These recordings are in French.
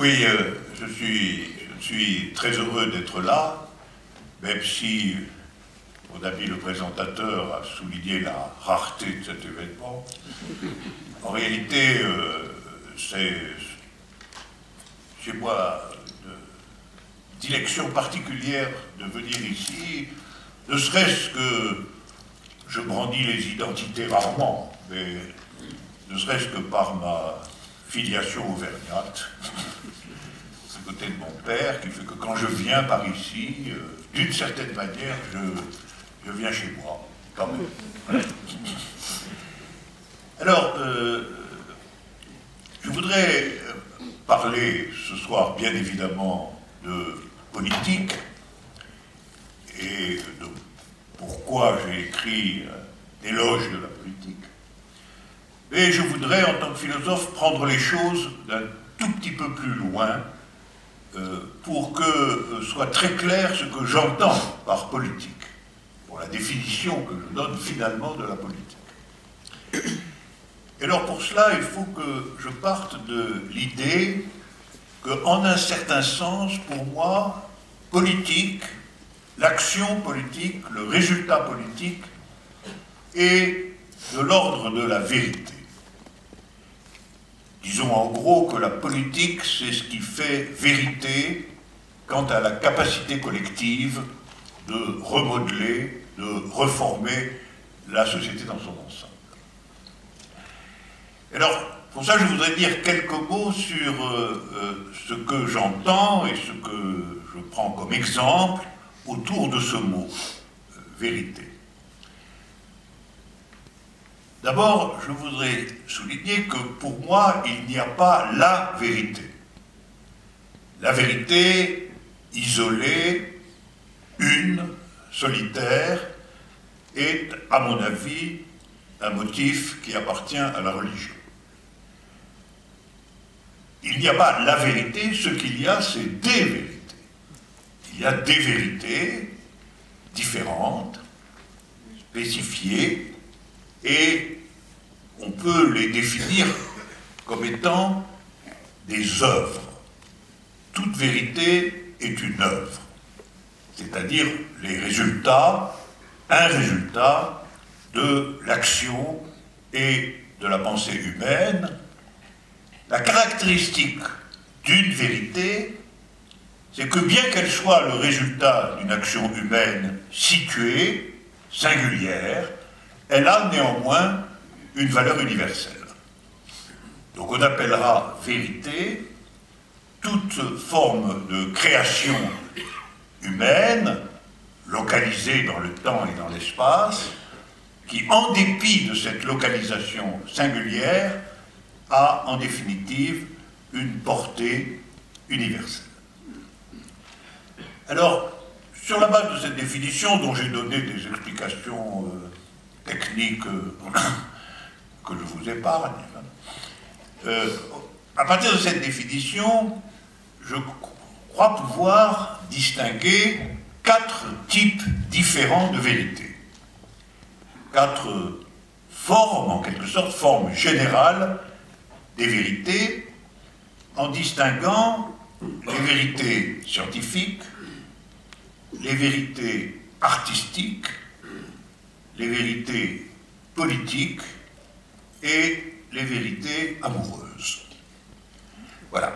Oui, je suis très heureux d'être là, même si mon ami le présentateur a souligné la rareté de cet événement. En réalité, c'est chez moi une dilection particulière de venir ici, ne serait-ce que je brandis les identités rarement, mais ne serait-ce que par ma filiation auvergnate, du côté de mon père, qui fait que quand je viens par ici, d'une certaine manière, je viens chez moi, quand même. Alors, je voudrais parler ce soir, bien évidemment, de politique et de pourquoi j'ai écrit l'éloge de la politique. Et je voudrais, en tant que philosophe, prendre les choses d'un tout petit peu plus loin pour que soit très clair ce que j'entends par politique, pour la définition que je donne finalement de la politique. Et alors pour cela, il faut que je parte de l'idée qu'en un certain sens, pour moi, politique, l'action politique, le résultat politique est de l'ordre de la vérité. Disons en gros que la politique, c'est ce qui fait vérité quant à la capacité collective de remodeler, de reformer la société dans son ensemble. Alors, pour ça, je voudrais dire quelques mots sur ce que j'entends et ce que je prends comme exemple autour de ce mot, vérité. D'abord, je voudrais souligner que pour moi, il n'y a pas la vérité. La vérité isolée, une, solitaire, est, à mon avis, un motif qui appartient à la religion. Il n'y a pas la vérité, ce qu'il y a, c'est des vérités. Il y a des vérités différentes, spécifiées, et on peut les définir comme étant des œuvres. Toute vérité est une œuvre, c'est-à-dire les résultats, un résultat de l'action et de la pensée humaine. La caractéristique d'une vérité, c'est que bien qu'elle soit le résultat d'une action humaine située, singulière, elle a néanmoins une valeur universelle. Donc on appellera vérité toute forme de création humaine, localisée dans le temps et dans l'espace, qui, en dépit de cette localisation singulière, a en définitive une portée universelle. Alors, sur la base de cette définition, dont j'ai donné des explications techniques que je vous épargne, à partir de cette définition, je crois pouvoir distinguer 4 types différents de vérité. 4 formes, en quelque sorte, formes générales des vérités, en distinguant les vérités scientifiques, les vérités artistiques, les vérités politiques et les vérités amoureuses. Voilà.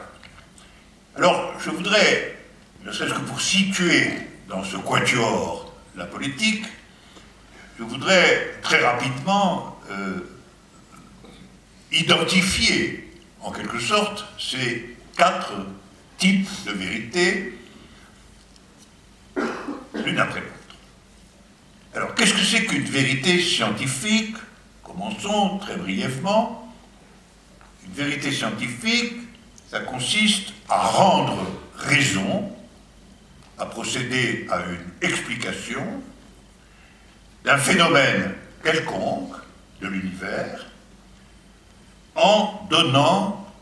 Alors, je voudrais, ne serait-ce que pour situer dans ce quatuor la politique, je voudrais très rapidement identifier, en quelque sorte, ces 4 types de vérités, l'une après l'autre. Alors, qu'est-ce que c'est qu'une vérité scientifique? Commençons très brièvement. Une vérité scientifique, ça consiste à rendre raison, à procéder à une explication d'un phénomène quelconque de l'univers en donnant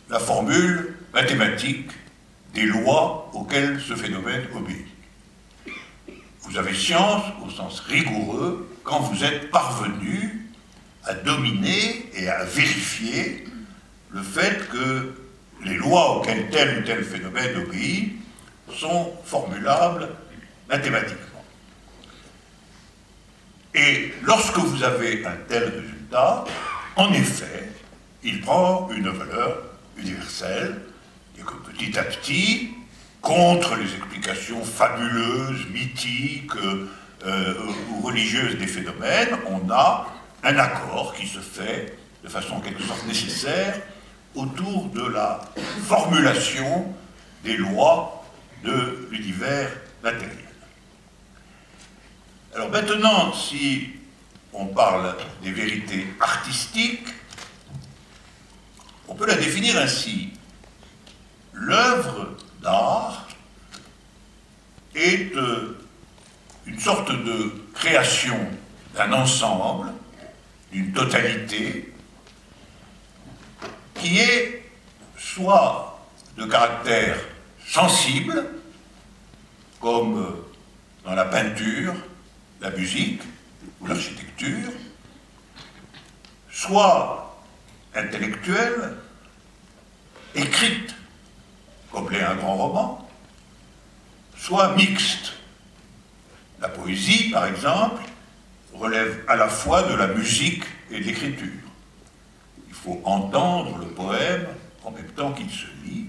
la formule mathématique des lois auxquelles ce phénomène obéit. Vous avez science, au sens rigoureux, quand vous êtes parvenu à dominer et à vérifier le fait que les lois auxquelles tel ou tel phénomène obéit sont formulables mathématiquement. Et lorsque vous avez un tel résultat, en effet, il prend une valeur universelle, et que petit à petit, contre les explications fabuleuses, mythiques ou religieuses des phénomènes, on a un accord qui se fait de façon en quelque sorte nécessaire autour de la formulation des lois de l'univers matériel. Alors maintenant, si on parle des vérités artistiques, on peut la définir ainsi. L'œuvre d'art est une sorte de création d'un ensemble, d'une totalité, qui est soit de caractère sensible, comme dans la peinture, la musique ou l'architecture, soit intellectuelle, écrite, comme l'est un grand roman, soit mixte. La poésie, par exemple, relève à la fois de la musique et de l'écriture. Il faut entendre le poème en même temps qu'il se lit.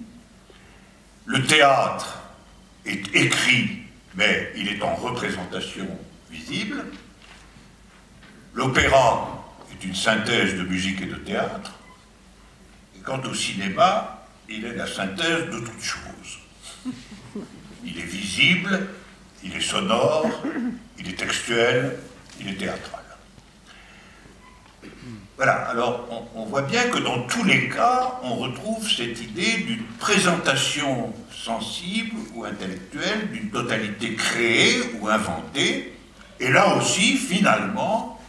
Le théâtre est écrit, mais il est en représentation visible. L'opéra est une synthèse de musique et de théâtre. Et quant au cinéma, il est la synthèse de toutes choses. Il est visible, il est sonore, il est textuel, il est théâtral. Voilà, alors on voit bien que dans tous les cas, on retrouve cette idée d'une présentation sensible ou intellectuelle, d'une totalité créée ou inventée, et là aussi, finalement,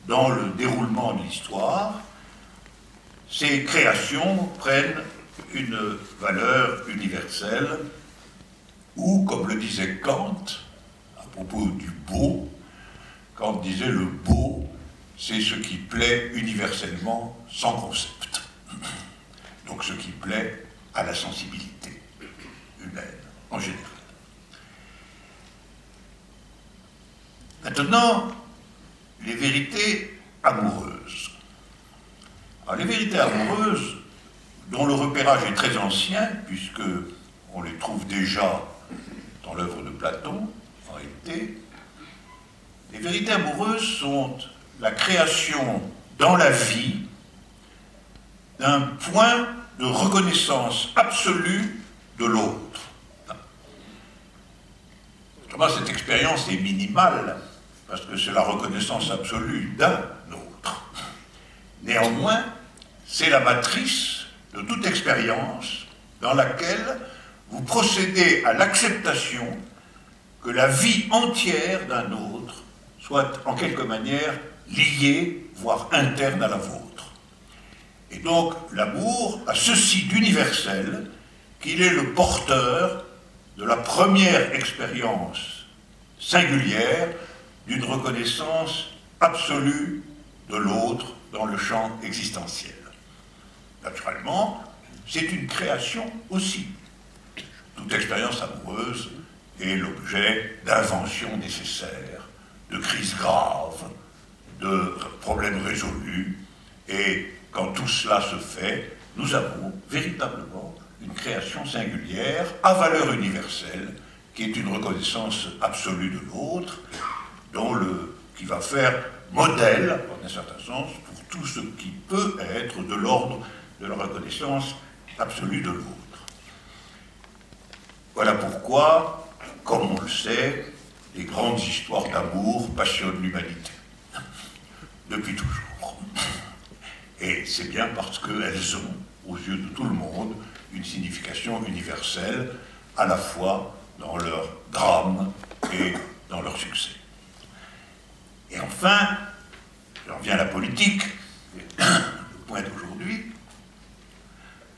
dans le déroulement de l'histoire, ces créations prennent une valeur universelle, ou, comme le disait Kant, à propos du beau, Kant disait le beau, c'est ce qui plaît universellement sans concept. Donc ce qui plaît à la sensibilité humaine en général. Maintenant, les vérités amoureuses. Alors, les vérités amoureuses, dont le repérage est très ancien, puisque on les trouve déjà dans l'œuvre de Platon, en réalité, les vérités amoureuses sont la création dans la vie d'un point de reconnaissance absolue de l'autre. Cette expérience est minimale, parce que c'est la reconnaissance absolue d'un autre. Néanmoins, c'est la matrice de toute expérience dans laquelle vous procédez à l'acceptation que la vie entière d'un autre soit en quelque manière liée, voire interne à la vôtre. Et donc l'amour a ceci d'universel qu'il est le porteur de la première expérience singulière d'une reconnaissance absolue de l'autre dans le champ existentiel. Naturellement, c'est une création aussi. Toute expérience amoureuse est l'objet d'inventions nécessaires, de crises graves, de problèmes résolus, et quand tout cela se fait, nous avons véritablement une création singulière à valeur universelle, qui est une reconnaissance absolue de l'autre, qui va faire modèle, en un certain sens, pour tout ce qui peut être de l'ordre de la reconnaissance absolue de l'autre. Voilà pourquoi, comme on le sait, les grandes histoires d'amour passionnent l'humanité, depuis toujours. Et c'est bien parce qu'elles ont, aux yeux de tout le monde, une signification universelle, à la fois dans leur drame et dans leur succès. Et enfin, j'en reviens à la politique, le point d'aujourd'hui.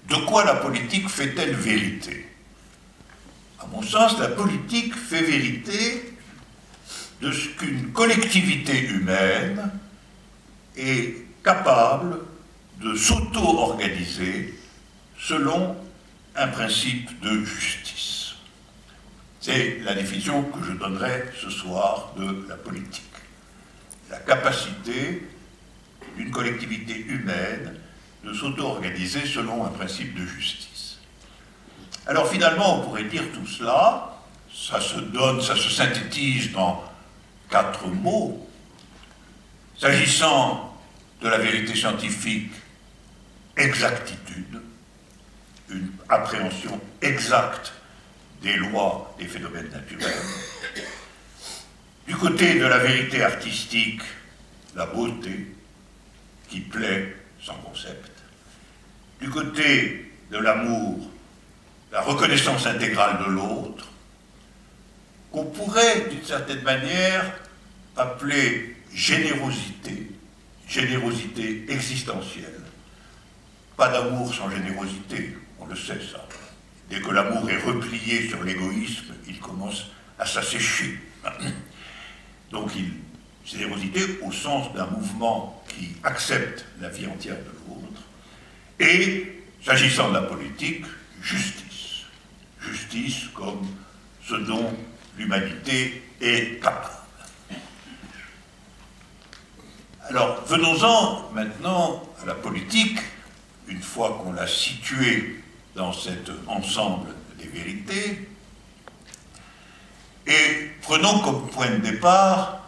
De quoi la politique fait-elle vérité? À mon sens, la politique fait vérité de ce qu'une collectivité humaine est capable de s'auto-organiser selon un principe de justice. C'est la définition que je donnerai ce soir de la politique. La capacité d'une collectivité humaine de s'auto-organiser selon un principe de justice. Alors finalement, on pourrait dire tout cela, ça se synthétise dans 4 mots. S'agissant de la vérité scientifique, exactitude, une appréhension exacte des lois des phénomènes naturels. Du côté de la vérité artistique, la beauté, qui plaît sans concept. Du côté de l'amour, la reconnaissance intégrale de l'autre, qu'on pourrait, d'une certaine manière, appeler générosité, générosité existentielle. Pas d'amour sans générosité, on le sait ça. Dès que l'amour est replié sur l'égoïsme, il commence à s'assécher. Donc, générosité au sens d'un mouvement qui accepte la vie entière de l'autre. Et, s'agissant de la politique, justice. Justice comme ce dont l'humanité est capable. Alors, venons-en maintenant à la politique, une fois qu'on l'a située dans cet ensemble des vérités, et prenons comme point de départ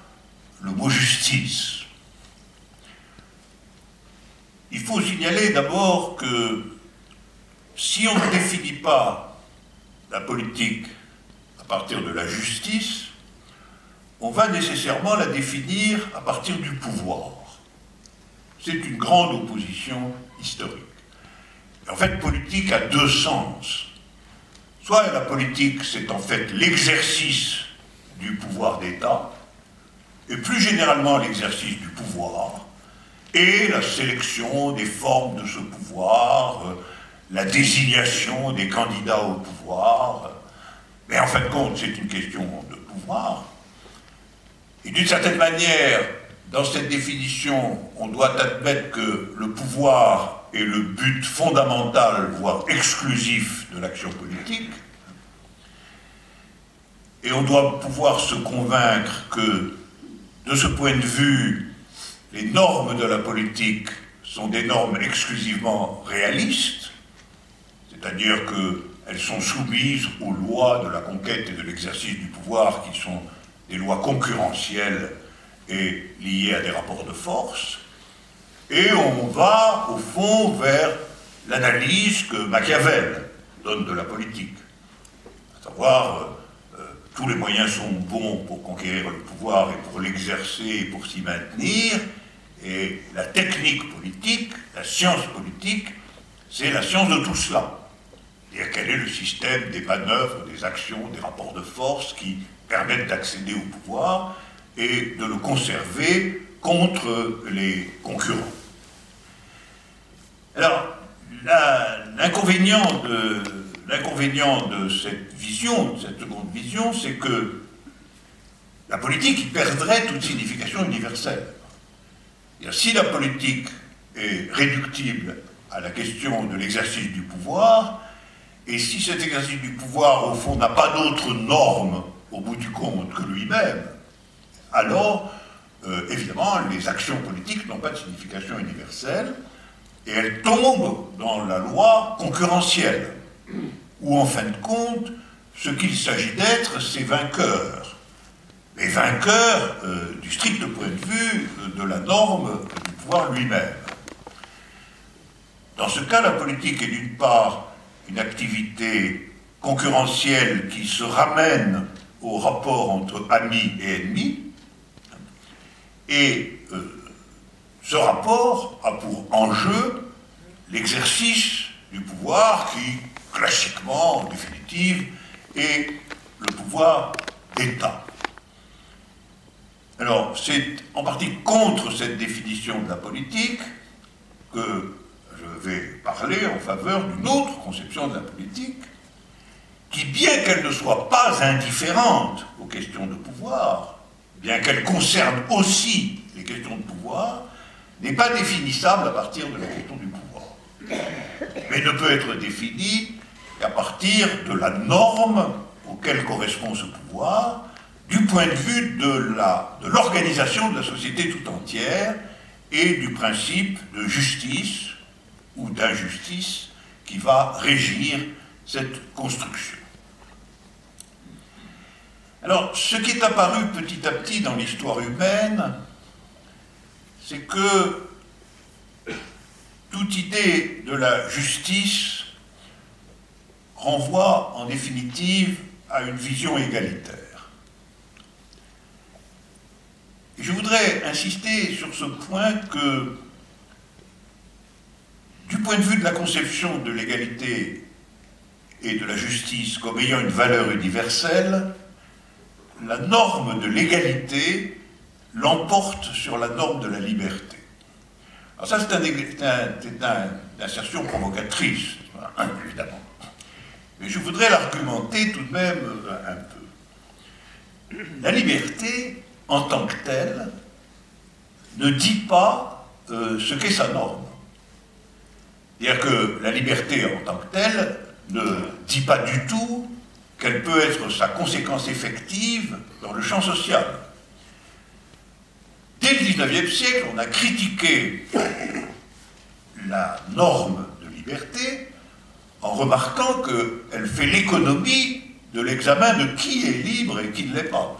le mot justice. Il faut signaler d'abord que si on ne définit pas la politique à partir de la justice, on va nécessairement la définir à partir du pouvoir. C'est une grande opposition historique. En fait, politique a 2 sens. Soit la politique, c'est en fait l'exercice du pouvoir d'État, et plus généralement l'exercice du pouvoir, et la sélection des formes de ce pouvoir, la désignation des candidats au pouvoir. Mais en fin de compte, c'est une question de pouvoir. Et d'une certaine manière, dans cette définition, on doit admettre que le pouvoir est le but fondamental, voire exclusif de l'action politique. Et on doit pouvoir se convaincre que, de ce point de vue, les normes de la politique sont des normes exclusivement réalistes, c'est-à-dire qu'elles sont soumises aux lois de la conquête et de l'exercice du pouvoir, qui sont des lois concurrentielles et liées à des rapports de force. Et on va, au fond, vers l'analyse que Machiavel donne de la politique. À savoir, tous les moyens sont bons pour conquérir le pouvoir et pour l'exercer et pour s'y maintenir. Et la technique politique, la science politique, c'est la science de tout cela. C'est-à-dire quel est le système des manœuvres, des actions, des rapports de force qui permettent d'accéder au pouvoir et de le conserver contre les concurrents. Alors, l'inconvénient de cette vision, de cette seconde vision, c'est que la politique perdrait toute signification universelle. Si la politique est réductible à la question de l'exercice du pouvoir, et si cet exercice du pouvoir, au fond, n'a pas d'autre norme au bout du compte que lui-même, alors, évidemment, les actions politiques n'ont pas de signification universelle, et elles tombent dans la loi concurrentielle, où, en fin de compte, ce qu'il s'agit d'être, c'est vainqueur. Mais vainqueur du strict point de vue de la norme du pouvoir lui-même. Dans ce cas, la politique est d'une part une activité concurrentielle qui se ramène au rapport entre amis et ennemis, et ce rapport a pour enjeu l'exercice du pouvoir qui, classiquement, en définitive, est le pouvoir d'État. Alors, c'est en partie contre cette définition de la politique que je vais parler en faveur d'une autre conception de la politique qui, bien qu'elle ne soit pas indifférente aux questions de pouvoir, bien qu'elle concerne aussi les questions de pouvoir, n'est pas définissable à partir de la question du pouvoir, mais ne peut être définie qu'à partir de la norme auquel correspond ce pouvoir, du point de vue de l'organisation de la société tout entière et du principe de justice ou d'injustice qui va régir cette construction. Alors, ce qui est apparu petit à petit dans l'histoire humaine, c'est que toute idée de la justice renvoie en définitive à une vision égalitaire. Et je voudrais insister sur ce point que, du point de vue de la conception de l'égalité et de la justice comme ayant une valeur universelle, la norme de l'égalité l'emporte sur la norme de la liberté. Alors ça, c'est une assertion provocatrice, évidemment. Mais je voudrais l'argumenter tout de même un peu. La liberté, en tant que telle, ne dit pas ce qu'est sa norme. C'est-à-dire que la liberté, en tant que telle, ne dit pas du tout quelle peut être sa conséquence effective dans le champ social. Dès le XIXe siècle, on a critiqué la norme de liberté en remarquant qu'elle fait l'économie de l'examen de qui est libre et qui ne l'est pas.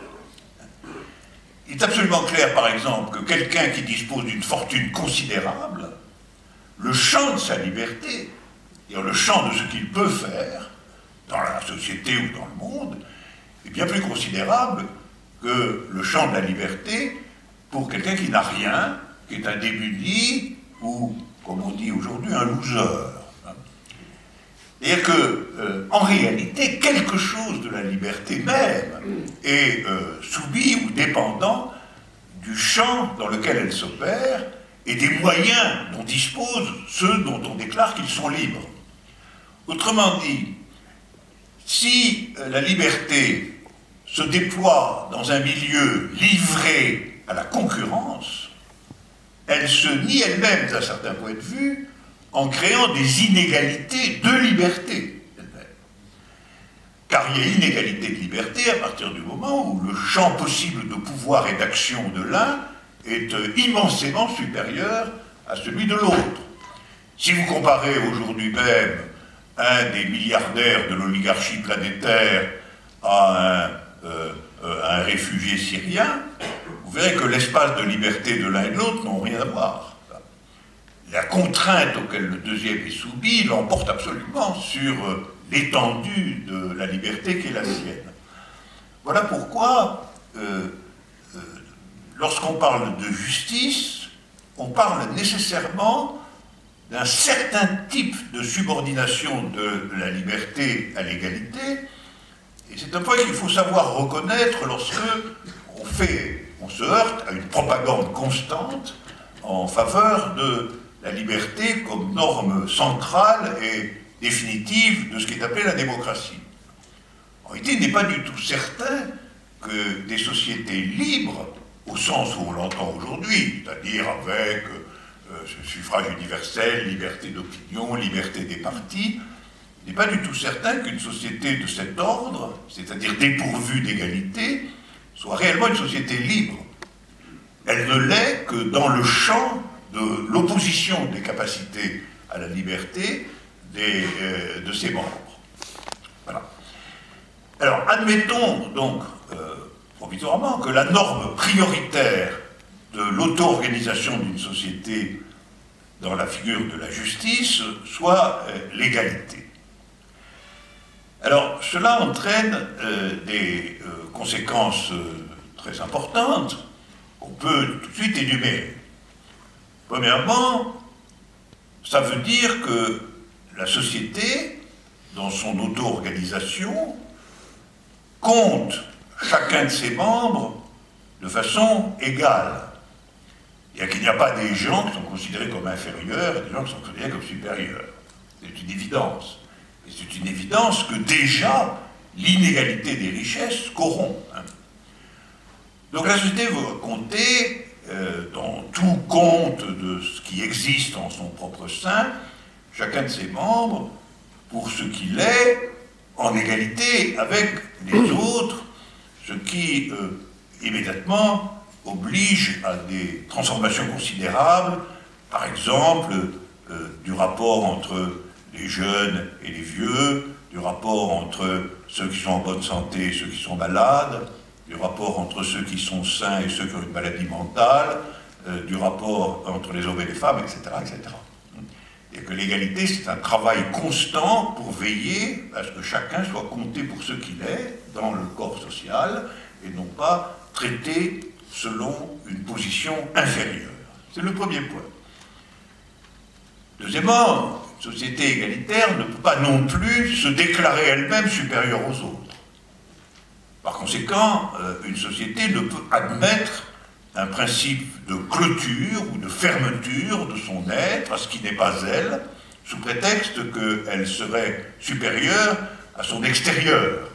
Il est absolument clair, par exemple, que quelqu'un qui dispose d'une fortune considérable, le champ de sa liberté, c'est-à-dire le champ de ce qu'il peut faire, dans la société ou dans le monde, est bien plus considérable que le champ de la liberté pour quelqu'un qui n'a rien, qui est un démuni ou, comme on dit aujourd'hui, un loser. C'est-à-dire que, en réalité, quelque chose de la liberté même est soumis ou dépendant du champ dans lequel elle s'opère et des moyens dont disposent ceux dont on déclare qu'ils sont libres. Autrement dit, si la liberté se déploie dans un milieu livré à la concurrence, elle se nie elle-même d'un certain point de vue en créant des inégalités de liberté. Car il y a inégalité de liberté à partir du moment où le champ possible de pouvoir et d'action de l'un est immensément supérieur à celui de l'autre. Si vous comparez aujourd'hui même un des milliardaires de l'oligarchie planétaire à un réfugié syrien, vous verrez que l'espace de liberté de l'un et de l'autre n'ont rien à voir. La contrainte auquel le deuxième est soumis l'emporte absolument sur l'étendue de la liberté qui est la sienne. Voilà pourquoi, lorsqu'on parle de justice, on parle nécessairement d'un certain type de subordination de la liberté à l'égalité, et c'est un point qu'il faut savoir reconnaître lorsque on se heurte à une propagande constante en faveur de la liberté comme norme centrale et définitive de ce qui est appelé la démocratie. En réalité, il n'est pas du tout certain que des sociétés libres, au sens où on l'entend aujourd'hui, c'est-à-dire avec ce suffrage universel, liberté d'opinion, liberté des partis, il n'est pas du tout certain qu'une société de cet ordre, c'est-à-dire dépourvue d'égalité, soit réellement une société libre. Elle ne l'est que dans le champ de l'opposition des capacités à la liberté de ses membres. Voilà. Alors, admettons donc provisoirement que la norme prioritaire de l'auto-organisation d'une société dans la figure de la justice soit l'égalité. Alors, cela entraîne des conséquences très importantes qu'on peut tout de suite énumérer. Premièrement, ça veut dire que la société, dans son auto-organisation, compte chacun de ses membres de façon égale. C'est-à-dire qu'il n'y a pas des gens qui sont considérés comme inférieurs et des gens qui sont considérés comme supérieurs. C'est une évidence. Et c'est une évidence que déjà l'inégalité des richesses corrompt. Donc la société va compter dans tout compte de ce qui existe en son propre sein, chacun de ses membres pour ce qu'il est, en égalité avec les autres, ce qui immédiatement oblige à des transformations considérables, par exemple du rapport entre les jeunes et les vieux, du rapport entre ceux qui sont en bonne santé et ceux qui sont malades, du rapport entre ceux qui sont sains et ceux qui ont une maladie mentale, du rapport entre les hommes et les femmes, etc., etc. Et que l'égalité, c'est un travail constant pour veiller à ce que chacun soit compté pour ce qu'il est dans le corps social et non pas traité selon une position inférieure. C'est le premier point. Deuxièmement, une société égalitaire ne peut pas non plus se déclarer elle-même supérieure aux autres. Par conséquent, une société ne peut admettre un principe de clôture ou de fermeture de son être à ce qui n'est pas elle, sous prétexte qu'elle serait supérieure à son extérieur.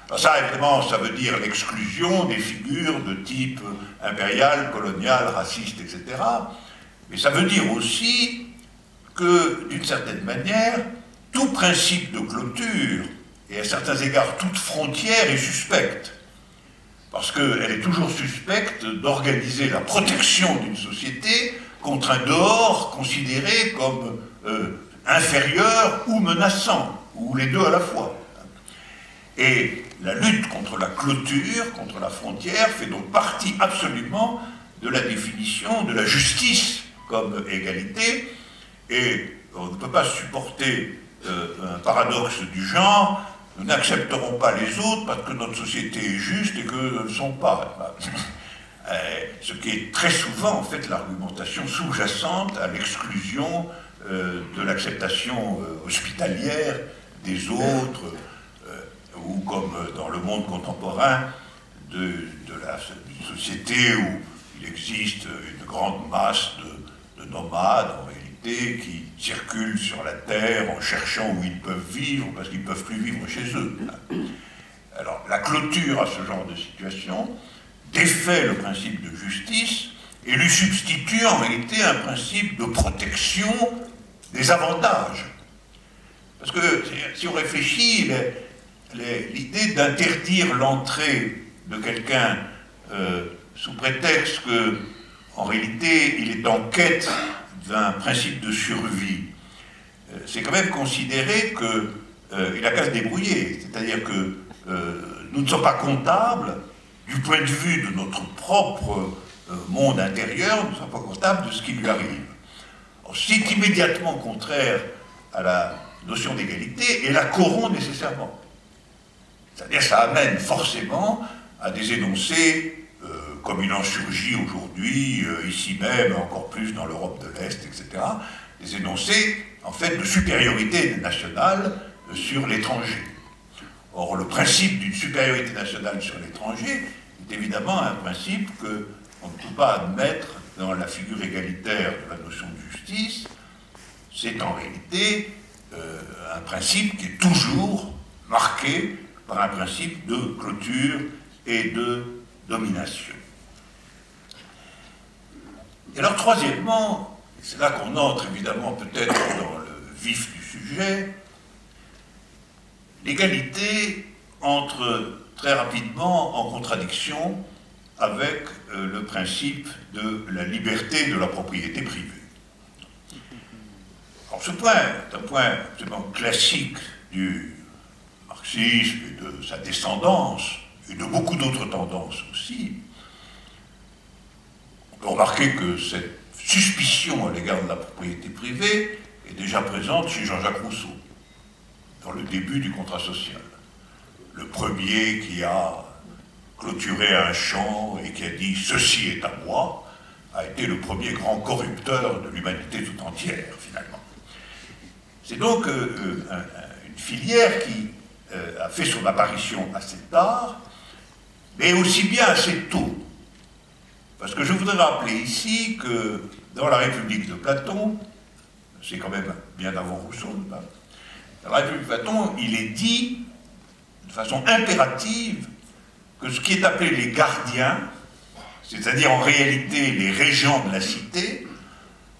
Alors ça, évidemment, ça veut dire l'exclusion des figures de type impérial, colonial, raciste, etc. Mais ça veut dire aussi que, d'une certaine manière, tout principe de clôture, et à certains égards toute frontière, est suspecte. Parce qu'elle est toujours suspecte d'organiser la protection d'une société contre un dehors considéré comme inférieur ou menaçant, ou les deux à la fois. Et la lutte contre la clôture, contre la frontière, fait donc partie absolument de la définition de la justice comme égalité, et on ne peut pas supporter un paradoxe du genre. Nous n'accepterons pas les autres parce que notre société est juste et qu'eux ne le sont pas. Ce qui est très souvent, en fait, l'argumentation sous-jacente à l'exclusion de l'acceptation hospitalière des autres, ou comme dans le monde contemporain d'une société où il existe une grande masse de nomades, en réalité, qui circulent sur la terre en cherchant où ils peuvent vivre, parce qu'ils ne peuvent plus vivre chez eux. Alors, la clôture à ce genre de situation défait le principe de justice et lui substitue en réalité un principe de protection des avantages. Parce que, si on réfléchit, l'idée d'interdire l'entrée de quelqu'un sous prétexte que, en réalité, il est en quête d'un principe de survie, c'est quand même considérer qu'il n'a qu'à se débrouiller. C'est-à-dire que nous ne sommes pas comptables du point de vue de notre propre monde intérieur, nous ne sommes pas comptables de ce qui lui arrive. C'est immédiatement contraire à la notion d'égalité et la corrompt nécessairement. C'est-à-dire que ça amène forcément à des énoncés comme il en surgit aujourd'hui, ici même, encore plus dans l'Europe de l'Est, etc., des énoncés, en fait, de supériorité nationale sur l'étranger. Or, le principe d'une supériorité nationale sur l'étranger est évidemment un principe qu'on ne peut pas admettre dans la figure égalitaire de la notion de justice. C'est en réalité un principe qui est toujours marqué par un principe de clôture et de domination. Et alors, troisièmement, c'est là qu'on entre évidemment peut-être dans le vif du sujet, l'égalité entre très rapidement en contradiction avec le principe de la liberté de la propriété privée. Alors ce point est un point absolument classique du marxisme et de sa descendance, et de beaucoup d'autres tendances aussi. On peut remarquer que cette suspicion à l'égard de la propriété privée est déjà présente chez Jean-Jacques Rousseau, dans le début du contrat social. Le premier qui a clôturé un champ et qui a dit « ceci est à moi », a été le premier grand corrupteur de l'humanité tout entière, finalement. C'est donc une filière qui a fait son apparition assez tard, mais aussi bien assez tôt. Parce que je voudrais rappeler ici que dans la République de Platon, c'est quand même bien avant Rousseau, dans la République de Platon, il est dit de façon impérative que ce qui est appelé les gardiens, c'est-à-dire en réalité les régents de la cité,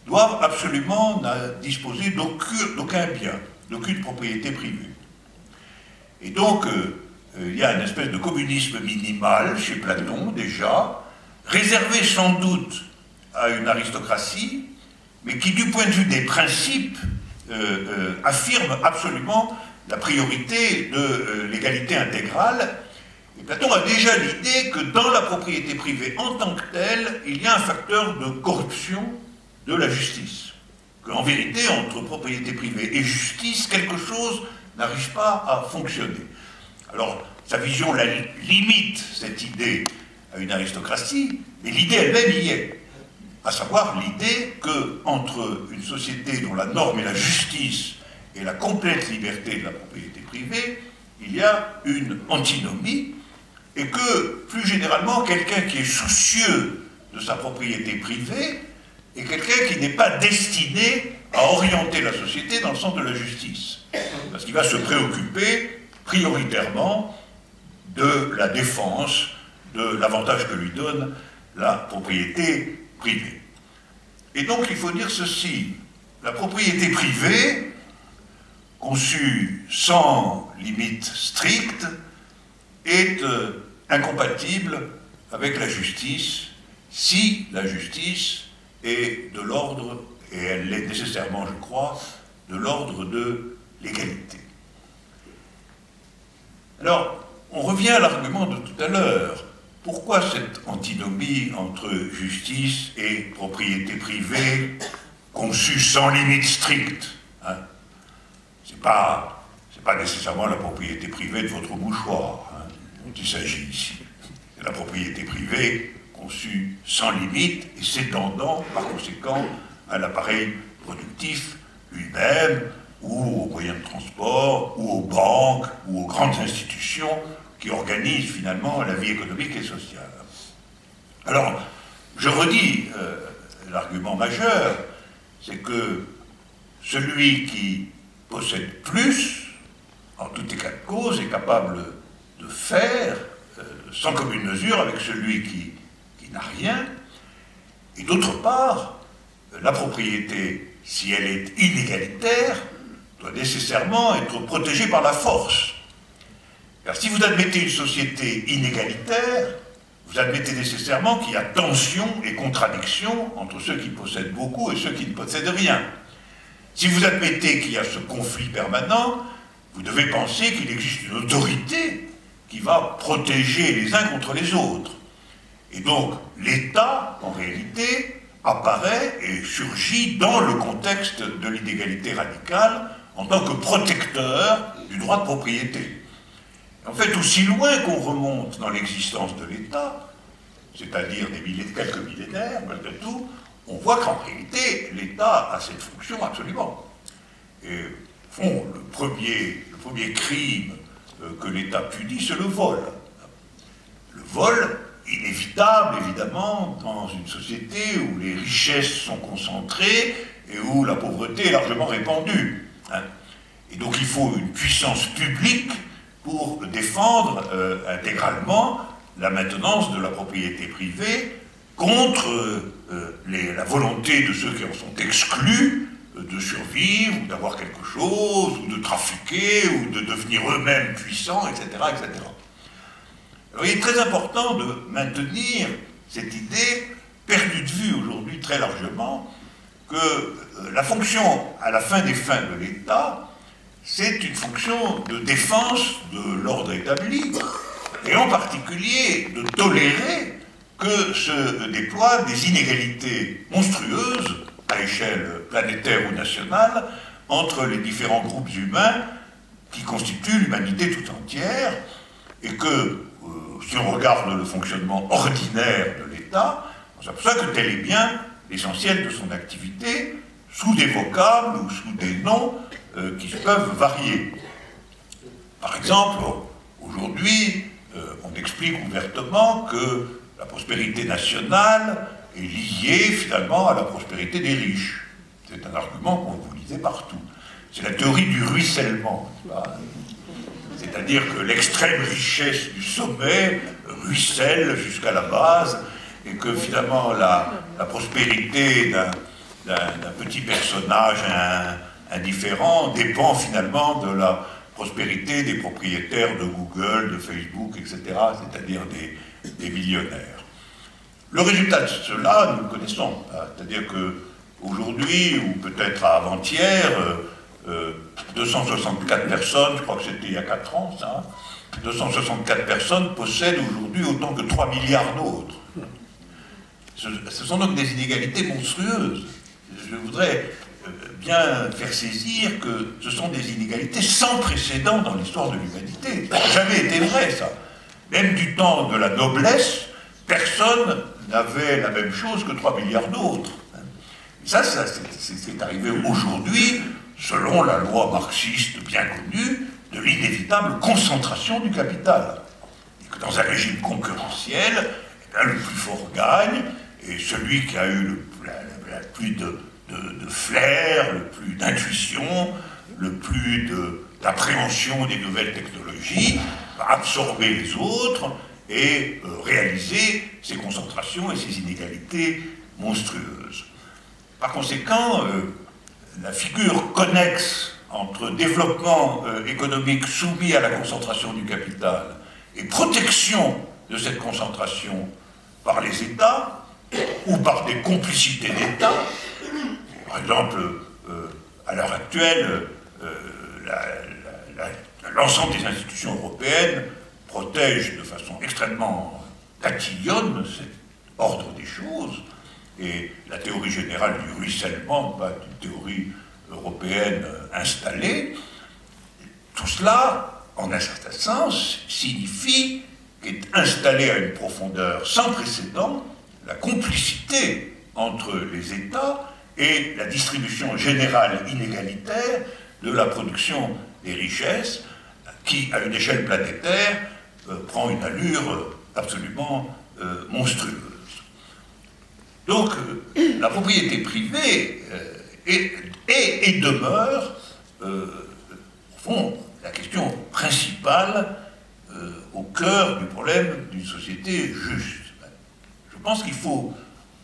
doivent absolument disposer d'aucun bien. d'aucune propriété privée. Et donc, il y a une espèce de communisme minimal chez Platon, déjà, réservé sans doute à une aristocratie, mais qui, du point de vue des principes, affirme absolument la priorité de l'égalité intégrale. Et Platon a déjà l'idée que dans la propriété privée en tant que telle, il y a un facteur de corruption de la justice. Qu'en vérité, entre propriété privée et justice, quelque chose n'arrive pas à fonctionner. Alors, sa vision la limite, cette idée, à une aristocratie, mais l'idée elle-même y est. À savoir l'idée qu'entre une société dont la norme est la justice et la complète liberté de la propriété privée, il y a une antinomie, et que, plus généralement, quelqu'un qui est soucieux de sa propriété privée est quelqu'un qui n'est pas destiné à orienter la société dans le sens de la justice. Parce qu'il va se préoccuper prioritairement de la défense, de l'avantage que lui donne la propriété privée. Et donc il faut dire ceci, la propriété privée, conçue sans limite stricte, est incompatible avec la justice, si la justice est de l'ordre, et elle l'est nécessairement, je crois, de l'ordre de l'égalité. Alors, on revient à l'argument de tout à l'heure. Pourquoi cette antinomie entre justice et propriété privée conçue sans limite stricte, hein? C'est pas nécessairement la propriété privée de votre mouchoir, hein, dont il s'agit ici. C'est la propriété privée conçue sans limite et s'étendant par conséquent à l'appareil productif lui-même, ou aux moyens de transport, ou aux banques, ou aux grandes institutions qui organisent finalement la vie économique et sociale. Alors, je redis l'argument majeur, c'est que celui qui possède plus, en tout état de cause, est capable de faire sans commune mesure avec celui qui n'a rien. Et d'autre part, la propriété, si elle est inégalitaire, doit nécessairement être protégée par la force. Car si vous admettez une société inégalitaire, vous admettez nécessairement qu'il y a tension et contradiction entre ceux qui possèdent beaucoup et ceux qui ne possèdent rien. Si vous admettez qu'il y a ce conflit permanent, vous devez penser qu'il existe une autorité qui va protéger les uns contre les autres. Et donc, l'État, en réalité, apparaît et surgit dans le contexte de l'inégalité radicale en tant que protecteur du droit de propriété. En fait, aussi loin qu'on remonte dans l'existence de l'État, c'est-à-dire quelques millénaires, malgré tout, on voit qu'en réalité, l'État a cette fonction absolument. Et, au fond, le premier crime que l'État punit, c'est le vol. Le vol, inévitable, évidemment, dans une société où les richesses sont concentrées et où la pauvreté est largement répandue. Hein. Et donc, il faut une puissance publique pour défendre intégralement la maintenance de la propriété privée contre la volonté de ceux qui en sont exclus de survivre, ou d'avoir quelque chose, ou de trafiquer, ou de devenir eux-mêmes puissants, etc., etc. Alors, il est très important de maintenir cette idée, perdue de vue aujourd'hui très largement, que la fonction, à la fin des fins de l'État, c'est une fonction de défense de l'ordre établi, et en particulier de tolérer que se déploient des inégalités monstrueuses, à échelle planétaire ou nationale, entre les différents groupes humains qui constituent l'humanité tout entière, et que, si on regarde le fonctionnement ordinaire de l'État, on s'aperçoit que tel est bien l'essentiel de son activité, sous des vocables ou sous des noms qui peuvent varier. Par exemple, aujourd'hui, on explique ouvertement que la prospérité nationale est liée finalement à la prospérité des riches. C'est un argument qu'on vous lisez partout. C'est la théorie du ruissellement. C'est-à-dire que l'extrême richesse du sommet ruisselle jusqu'à la base et que finalement la prospérité d'un petit personnage, indifférent dépend finalement de la prospérité des propriétaires de Google, de Facebook, etc., c'est-à-dire des millionnaires. Le résultat de cela, nous le connaissons. C'est-à-dire qu'aujourd'hui, ou peut-être avant-hier, 264 personnes, je crois que c'était il y a 4 ans, ça, 264 personnes possèdent aujourd'hui autant que 3 milliards d'autres. Ce sont donc des inégalités monstrueuses. Je voudrais bien faire saisir que ce sont des inégalités sans précédent dans l'histoire de l'humanité. Ça n'a jamais été vrai, ça. Même du temps de la noblesse, personne n'avait la même chose que 3 milliards d'autres. Ça c'est arrivé aujourd'hui, selon la loi marxiste bien connue, de l'inévitable concentration du capital. Et que dans un régime concurrentiel, eh bien, le plus fort gagne, et celui qui a eu le plus de flair, le plus d'intuition, le plus d'appréhension des nouvelles technologies, va absorber les autres et réaliser ces concentrations et ces inégalités monstrueuses. Par conséquent, la figure connexe entre développement économique soumis à la concentration du capital et protection de cette concentration par les États ou par des complicités d'États. Par exemple, à l'heure actuelle, l'ensemble des institutions européennes protègent de façon extrêmement tatillonne cet ordre des choses, et la théorie générale du ruissellement, pas une théorie européenne installée. Tout cela, en un certain sens, signifie qu'est installée à une profondeur sans précédent la complicité entre les États et la distribution générale inégalitaire de la production des richesses qui, à une échelle planétaire, prend une allure absolument monstrueuse. Donc, la propriété privée est et demeure, au fond, la question principale au cœur du problème d'une société juste. Je pense qu'il faut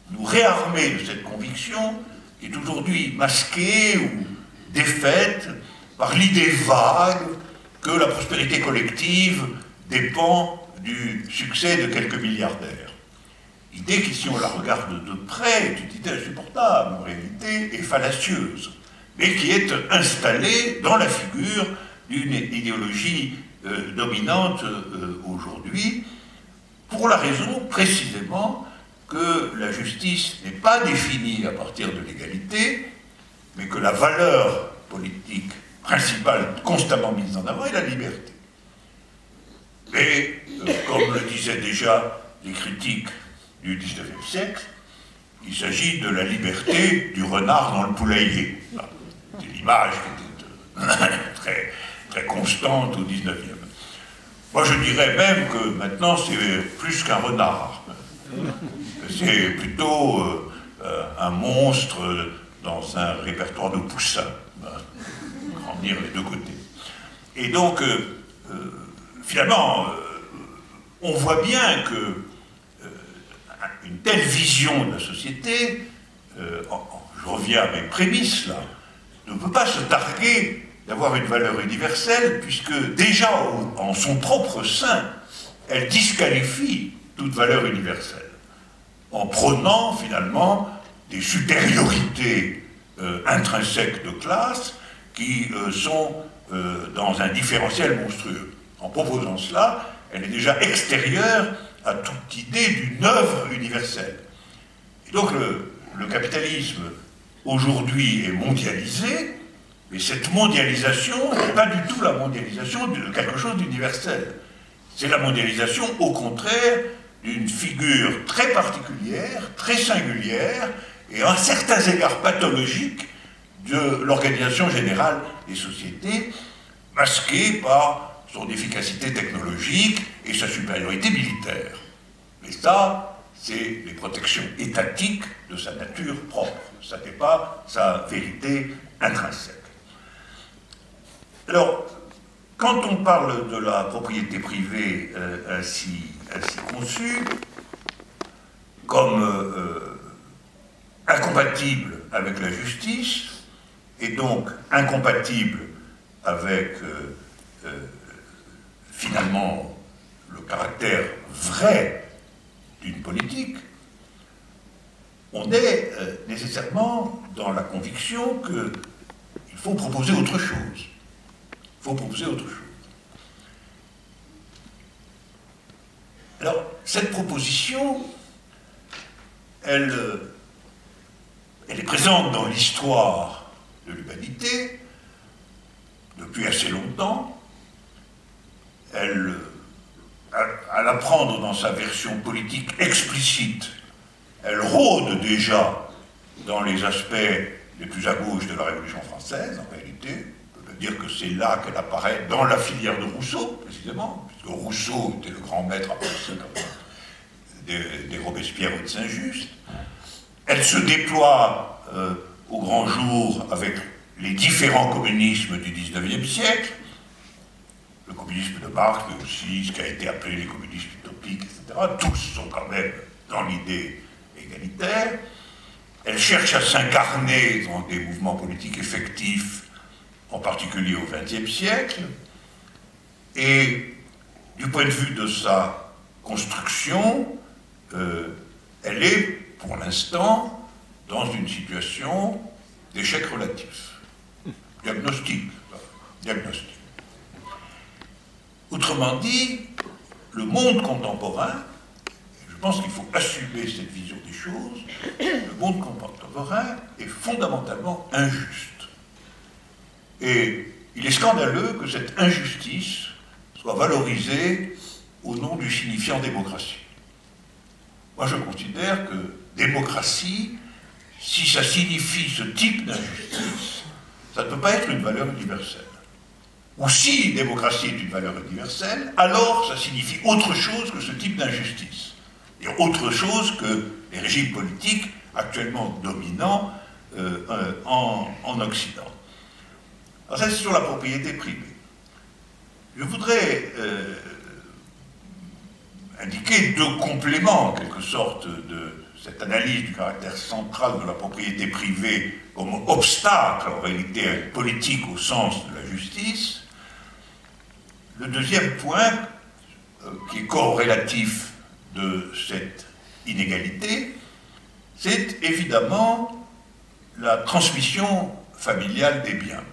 nous réarmer de cette conviction qui est aujourd'hui masquée ou défaite par l'idée vague que la prospérité collective dépend du succès de quelques milliardaires. Idée qui, si on la regarde de près, est une idée insupportable, en réalité, et fallacieuse, mais qui est installée dans la figure d'une idéologie dominante aujourd'hui, pour la raison, précisément, que la justice n'est pas définie à partir de l'égalité, mais que la valeur politique principale constamment mise en avant est la liberté. Et, comme le disaient déjà les critiques du XIXe siècle, il s'agit de la liberté du renard dans le poulailler. C'est l'image qui était très, très constante au XIXe. Moi, je dirais même que maintenant, c'est plus qu'un renard. C'est plutôt un monstre dans un répertoire de poussins. Grandir les deux côtés. Et donc, finalement, on voit bien que une telle vision de la société, je reviens à mes prémices là, ne peut pas se targuer d'avoir une valeur universelle, puisque déjà en son propre sein, elle disqualifie toute valeur universelle, en prônant finalement des supériorités intrinsèques de classe qui sont dans un différentiel monstrueux. En proposant cela, elle est déjà extérieure à toute idée d'une œuvre universelle. Et donc le capitalisme aujourd'hui est mondialisé, mais cette mondialisation n'est pas du tout la mondialisation de quelque chose d'universel. C'est la mondialisation, au contraire, d'une figure très particulière, très singulière, et à certains égards pathologiques de l'organisation générale des sociétés, masquée par son efficacité technologique et sa supériorité militaire. Mais ça, c'est les protections étatiques de sa nature propre. Ça n'est pas sa vérité intrinsèque. Alors, quand on parle de la propriété privée ainsi conçue, comme incompatible avec la justice, est donc incompatible avec finalement le caractère vrai d'une politique, on est nécessairement dans la conviction qu'il faut proposer autre chose. Il faut proposer autre chose. Alors, cette proposition, elle est présente dans l'histoire de l'humanité depuis assez longtemps. À la prendre dans sa version politique explicite, elle rôde déjà dans les aspects les plus à gauche de la Révolution française, en réalité. On peut dire que c'est là qu'elle apparaît dans la filière de Rousseau, précisément, puisque Rousseau était le grand maître après ça, des Robespierre ou de Saint-Just. Elle se déploie au grand jour avec les différents communismes du XIXe siècle, le communisme de Marx, mais aussi ce qui a été appelé les communismes utopiques, etc. Tous sont quand même dans l'idée égalitaire. Elle cherche à s'incarner dans des mouvements politiques effectifs, en particulier au XXe siècle. Et du point de vue de sa construction, elle est, pour l'instant, dans une situation d'échec relatif. Diagnostic. Autrement dit, le monde contemporain, je pense qu'il faut assumer cette vision des choses, le monde contemporain est fondamentalement injuste. Et il est scandaleux que cette injustice soit valorisée au nom du signifiant démocratie. Moi, je considère que démocratie, si ça signifie ce type d'injustice, ça ne peut pas être une valeur universelle. Ou si démocratie est une valeur universelle, alors ça signifie autre chose que ce type d'injustice. Et autre chose que les régimes politiques actuellement dominants en Occident. Alors ça, c'est sur la propriété privée. Je voudrais indiquer deux compléments, en quelque sorte, de cette analyse du caractère central de la propriété privée comme obstacle, en réalité, politique au sens de la justice. Le deuxième point, qui est corrélatif de cette inégalité, c'est évidemment la transmission familiale des biens.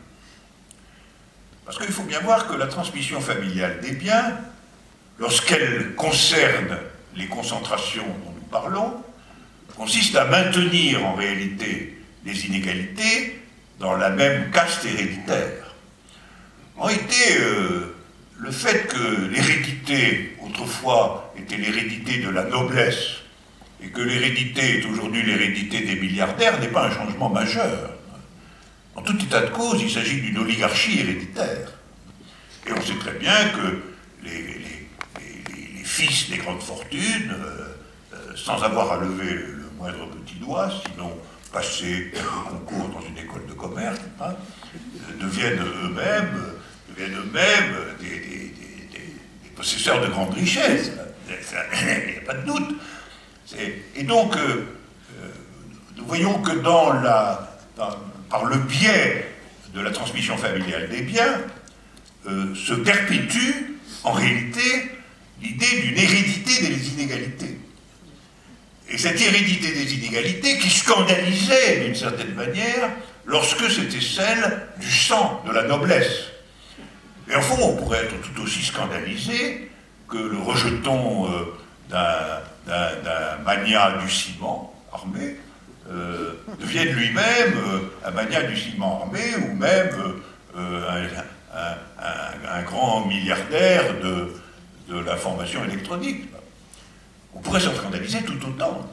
Parce qu'il faut bien voir que la transmission familiale des biens, lorsqu'elle concerne les concentrations dont nous parlons, consiste à maintenir en réalité les inégalités dans la même caste héréditaire. En réalité, le fait que l'hérédité, autrefois, était l'hérédité de la noblesse, et que l'hérédité est aujourd'hui l'hérédité des milliardaires, n'est pas un changement majeur. En tout état de cause, il s'agit d'une oligarchie héréditaire. Et on sait très bien que les fils des grandes fortunes, sans avoir à lever le moindre petit doigt, sinon passer le concours dans une école de commerce, hein, deviennent eux-mêmes des possesseurs de grandes richesses. Il n'y a pas de doute. Et donc, nous voyons que par le biais de la transmission familiale des biens, se perpétue, en réalité, l'idée d'une hérédité des inégalités. Et cette hérédité des inégalités qui scandalisait, d'une certaine manière, lorsque c'était celle du sang, de la noblesse. Et en fond, on pourrait être tout aussi scandalisé que le rejeton d'un magnat du ciment armé devienne lui-même un magnat du ciment armé, ou même un grand milliardaire de l'information électronique. On pourrait s'en scandaliser tout autant.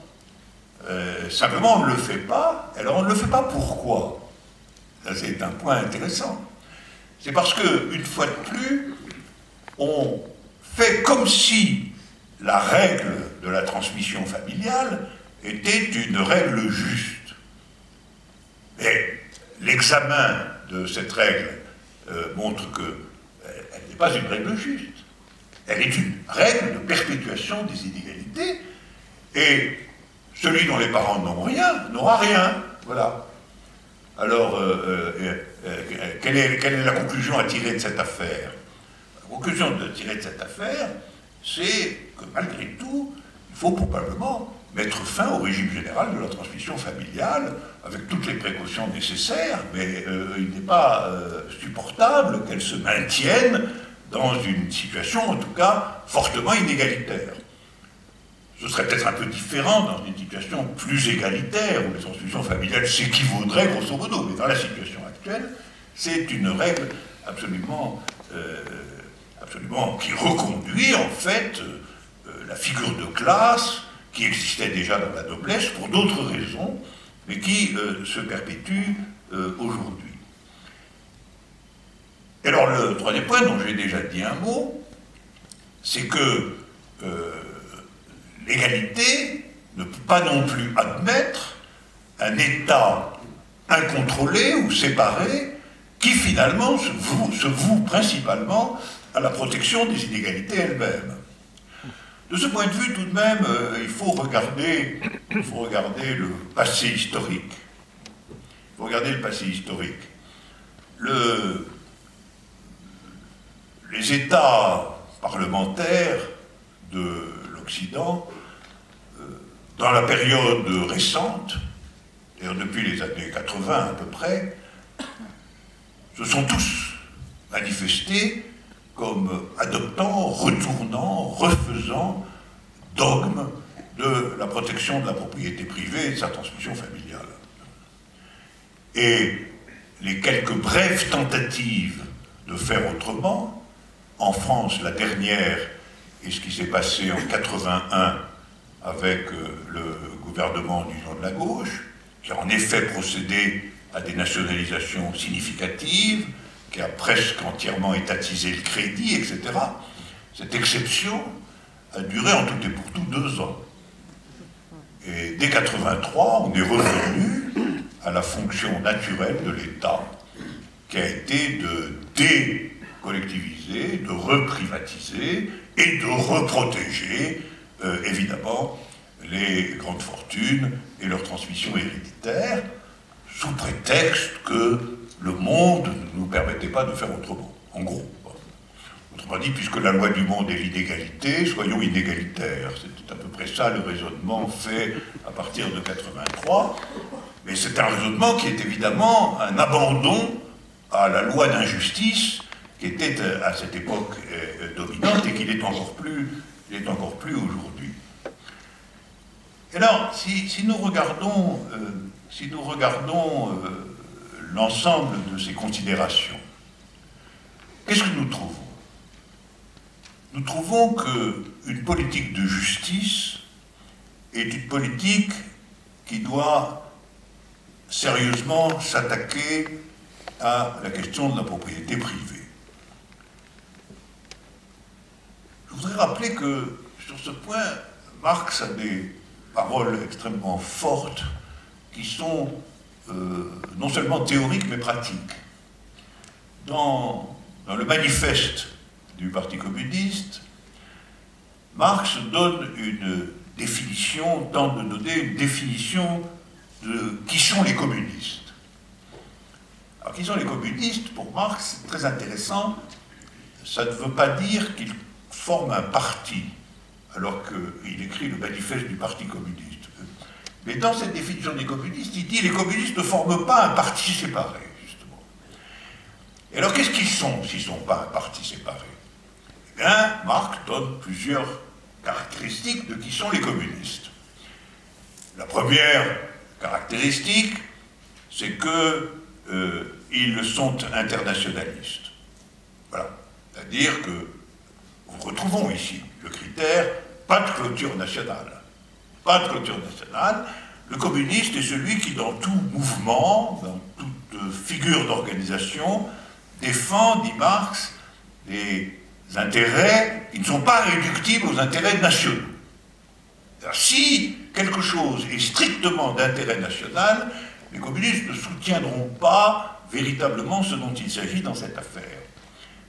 Simplement, on ne le fait pas. Alors, on ne le fait pas pourquoi? Ça, c'est un point intéressant. C'est parce que, une fois de plus, on fait comme si la règle de la transmission familiale était une règle juste. Et l'examen de cette règle montre qu'elle n'est pas une règle juste. Elle est une règle de perpétuation des inégalités, et celui dont les parents n'ont rien n'aura rien. Voilà. Alors, quelle est la conclusion à tirer de cette affaire? La conclusion à tirer de cette affaire, c'est que malgré tout, il faut probablement mettre fin au régime général de la transmission familiale, avec toutes les précautions nécessaires, mais il n'est pas supportable qu'elle se maintienne dans une situation, en tout cas, fortement inégalitaire. Ce serait peut-être un peu différent dans une situation plus égalitaire, où les transmissions familiales s'équivaudraient, grosso modo, mais dans la situation actuelle, c'est une règle absolument qui reconduit, en fait, la figure de classe qui existait déjà dans la noblesse pour d'autres raisons, mais qui se perpétue aujourd'hui. Et alors, le troisième point, dont j'ai déjà dit un mot, c'est que l'égalité ne peut pas non plus admettre un État incontrôlé ou séparé qui finalement se voue principalement à la protection des inégalités elles-mêmes. De ce point de vue, tout de même, il faut regarder le passé historique. Il faut regarder le passé historique. Les États parlementaires de l'Occident, dans la période récente, c'est-à-dire depuis les années 80 à peu près, se sont tous manifestés comme adoptant, retournant, refaisant dogme de la protection de la propriété privée et de sa transmission familiale. Et les quelques brèves tentatives de faire autrement, en France, la dernière est ce qui s'est passé en 81 avec le gouvernement d'union de la gauche, qui a en effet procédé à des nationalisations significatives, qui a presque entièrement étatisé le crédit, etc. Cette exception a duré en tout et pour tout 2 ans. Et dès 83, on est revenu à la fonction naturelle de l'État, qui a été de décollectiviser, de reprivatiser et de reprotéger, évidemment, les grandes fortunes et leur transmission héréditaire, sous prétexte que le monde ne nous permettait pas de faire autrement, en gros. Autrement dit, puisque la loi du monde est l'inégalité, soyons inégalitaires. C'est à peu près ça le raisonnement fait à partir de 83. Mais c'est un raisonnement qui est évidemment un abandon à la loi d'injustice qui était à cette époque dominante et qui l'est encore plus aujourd'hui. Et alors, si nous regardons l'ensemble de ces considérations, qu'est-ce que nous trouvons? Nous trouvons qu'une politique de justice est une politique qui doit sérieusement s'attaquer à la question de la propriété privée. Je voudrais rappeler que, sur ce point, Marx a des paroles extrêmement fortes qui sont non seulement théoriques, mais pratiques. Dans le manifeste du Parti communiste, Marx donne une définition, tente de donner une définition de qui sont les communistes. Alors, qui sont les communistes, pour Marx, c'est très intéressant. Ça ne veut pas dire qu'ils forment un parti, alors qu'il écrit le manifeste du Parti communiste. Mais dans cette définition des communistes, il dit que les communistes ne forment pas un parti séparé, justement. Et alors, qu'est-ce qu'ils sont s'ils ne sont pas un parti séparé? Eh bien, Marx donne plusieurs caractéristiques de qui sont les communistes. La première caractéristique, c'est qu'ils sont internationalistes. Voilà. C'est-à-dire que nous retrouvons ici le critère pas de clôture nationale. Pas de clôture nationale. Le communiste est celui qui, dans tout mouvement, dans toute figure d'organisation, défend, dit Marx, les intérêts qui ne sont pas réductibles aux intérêts nationaux. Alors, si quelque chose est strictement d'intérêt national, les communistes ne soutiendront pas véritablement ce dont il s'agit dans cette affaire.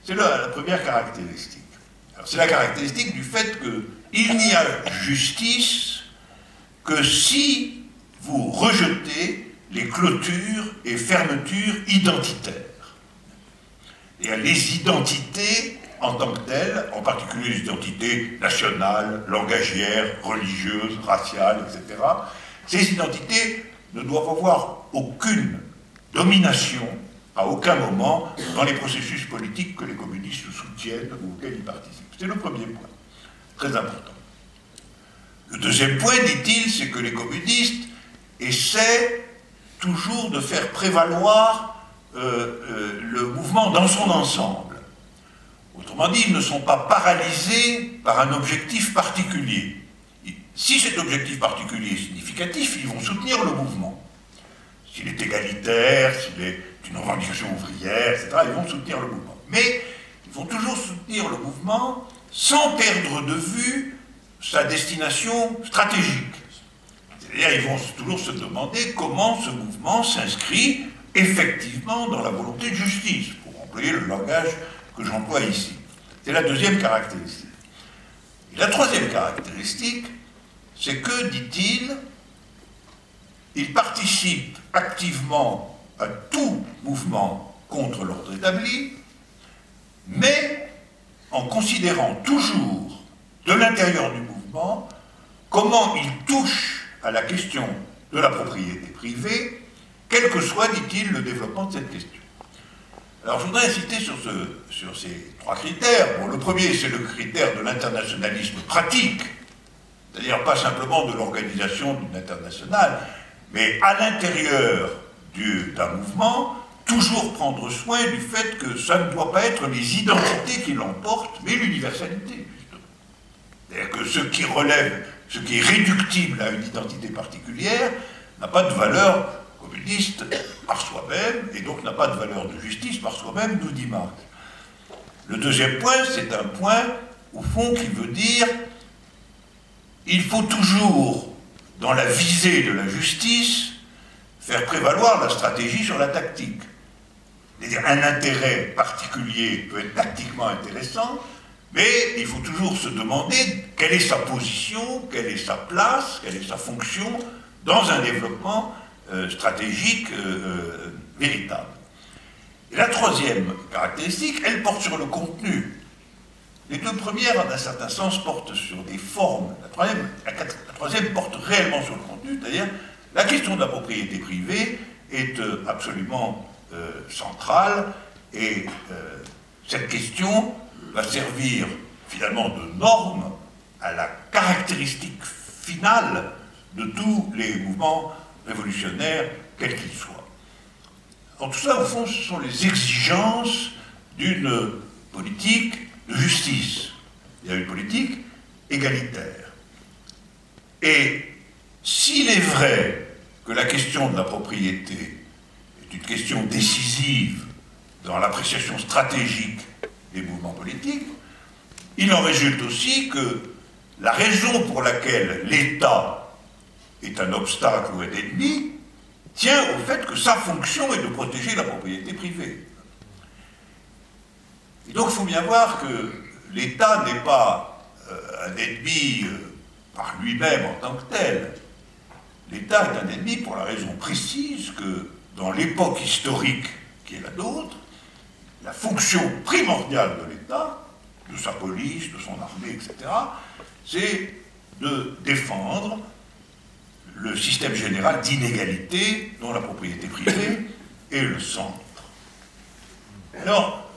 C'est la première caractéristique. C'est la caractéristique du fait qu'il n'y a justice que si vous rejetez les clôtures et fermetures identitaires. Et les identités en tant que telles, en particulier les identités nationales, langagières, religieuses, raciales, etc., ces identités ne doivent avoir aucune domination à aucun moment dans les processus politiques que les communistes soutiennent ou auxquels ils participent. C'est le premier point, très important. Le deuxième point, dit-il, c'est que les communistes essaient toujours de faire prévaloir le mouvement dans son ensemble. Autrement dit, ils ne sont pas paralysés par un objectif particulier. Si cet objectif particulier est significatif, ils vont soutenir le mouvement. S'il est égalitaire, s'il est une revendication ouvrière, etc., ils vont soutenir le mouvement. Mais ils vont toujours soutenir le mouvement sans perdre de vue sa destination stratégique. C'est-à-dire, ils vont toujours se demander comment ce mouvement s'inscrit effectivement dans la volonté de justice, pour employer le langage que j'emploie ici. C'est la deuxième caractéristique. Et la troisième caractéristique, c'est que, dit-il, il participe activement à tout mouvement contre l'ordre établi, mais en considérant toujours, de l'intérieur du mouvement, comment il touche à la question de la propriété privée, quel que soit, dit-il, le développement de cette question. Alors je voudrais insister sur ces trois critères. Bon, le premier, c'est le critère de l'internationalisme pratique, c'est-à-dire pas simplement de l'organisation d'une internationale, mais à l'intérieur d'un mouvement, toujours prendre soin du fait que ça ne doit pas être les identités qui l'emportent, mais l'universalité, justement. C'est-à-dire que ce qui relève, ce qui est réductible à une identité particulière, n'a pas de valeur communiste par soi-même, et donc n'a pas de valeur de justice par soi-même, nous dit Marx. Le deuxième point, c'est un point, au fond, qui veut dire il faut toujours, dans la visée de la justice, faire prévaloir la stratégie sur la tactique. C'est-à-dire, un intérêt particulier peut être tactiquement intéressant, mais il faut toujours se demander quelle est sa position, quelle est sa place, quelle est sa fonction dans un développement stratégique véritable. Et la troisième caractéristique, elle porte sur le contenu. Les deux premières, en un certain sens, portent sur des formes. La troisième porte réellement sur le contenu, c'est-à-dire la question de la propriété privée est absolument centrale, et cette question va servir finalement de norme à la caractéristique finale de tous les mouvements révolutionnaires, quels qu'ils soient. En tout ça, au fond, ce sont les exigences d'une politique de justice. Il y a une politique égalitaire. Et s'il est vrai que la question de la propriété est une question décisive dans l'appréciation stratégique des mouvements politiques, il en résulte aussi que la raison pour laquelle l'État est un obstacle ou un ennemi tient au fait que sa fonction est de protéger la propriété privée. Et donc il faut bien voir que l'État n'est pas un ennemi par lui-même en tant que tel. L'État est un ennemi pour la raison précise que dans l'époque historique qui est la nôtre, la fonction primordiale de l'État, de sa police, de son armée, etc., c'est de défendre le système général d'inégalité dont la propriété privée est le centre. Alors,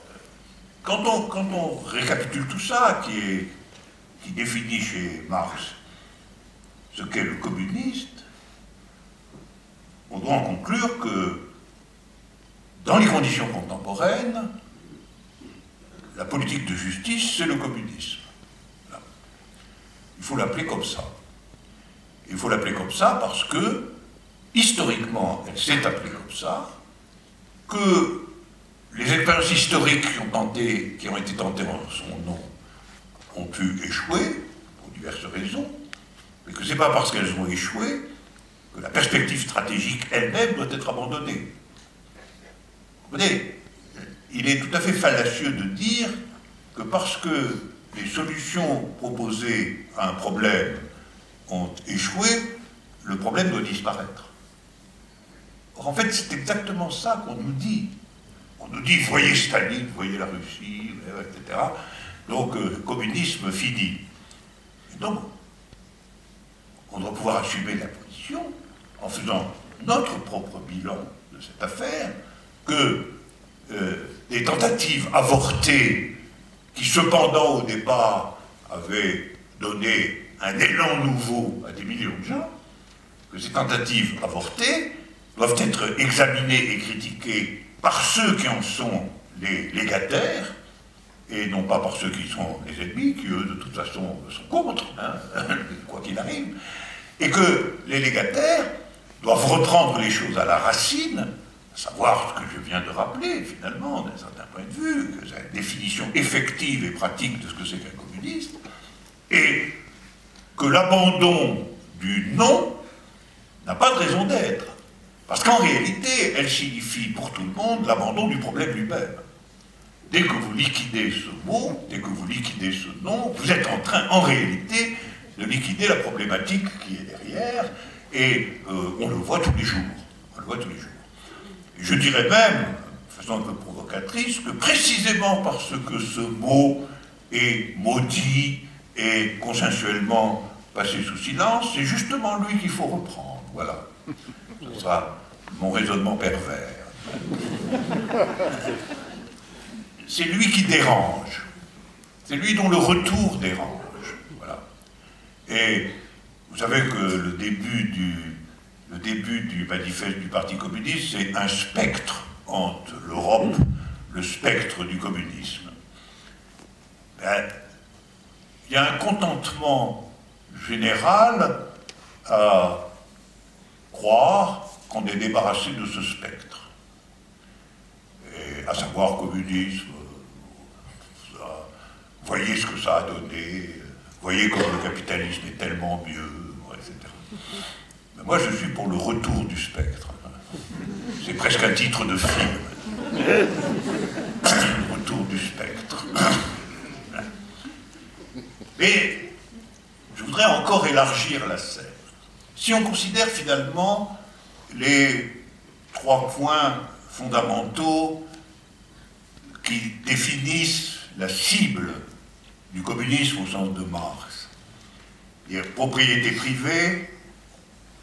quand on récapitule tout ça, qui définit chez Marx ce qu'est le communiste, on doit en conclure que dans les conditions contemporaines, la politique de justice, c'est le communisme. Voilà. Il faut l'appeler comme ça. Il faut l'appeler comme ça parce que, historiquement, elle s'est appelée comme ça, que les expériences historiques qui ont été tentées en son nom ont pu échouer, pour diverses raisons, mais que ce n'est pas parce qu'elles ont échoué que la perspective stratégique elle-même doit être abandonnée. Vous voyez, il est tout à fait fallacieux de dire que parce que les solutions proposées à un problème ont échoué, le problème doit disparaître. Or, en fait, c'est exactement ça qu'on nous dit. On nous dit, voyez Staline, voyez la Russie, etc. Donc, communisme fini. Et donc, on doit pouvoir assumer la position en faisant notre propre bilan de cette affaire, que des tentatives avortées, qui cependant au départ avaient donné un élan nouveau à des millions de gens, que ces tentatives avortées doivent être examinées et critiquées par ceux qui en sont les légataires, et non pas par ceux qui sont les ennemis, qui eux de toute façon sont contre, hein, quoi qu'il arrive, et que les légataires doivent reprendre les choses à la racine, à savoir ce que je viens de rappeler finalement, d'un certain point de vue, que c'est une définition effective et pratique de ce que c'est qu'un communiste, et que l'abandon du non n'a pas de raison d'être. Parce qu'en réalité, elle signifie pour tout le monde l'abandon du problème lui-même. Dès que vous liquidez ce mot, dès que vous liquidez ce nom, vous êtes en train, en réalité, de liquider la problématique qui est derrière, et on le voit tous les jours. On le voit tous les jours. Et je dirais même, de façon un peu provocatrice, que précisément parce que ce mot est maudit et consensuellement passé sous silence, c'est justement lui qu'il faut reprendre. Voilà. Ce sera mon raisonnement pervers. C'est lui qui dérange. C'est lui dont le retour dérange. Voilà. Et vous savez que le début du manifeste du Parti communiste, c'est un spectre entre l'Europe, le spectre du communisme. Ben, il y a un contentement général à croire qu'on est débarrassé de ce spectre. Et à savoir communisme, voyez ce que ça a donné, voyez comme le capitalisme est tellement mieux, etc. Mais moi je suis pour le retour du spectre. C'est presque un titre de film. Le retour du spectre. Mais je voudrais encore élargir la scène. Si on considère finalement les 3 points fondamentaux qui définissent la cible du communisme au sens de Marx, c'est-à-dire propriété privée,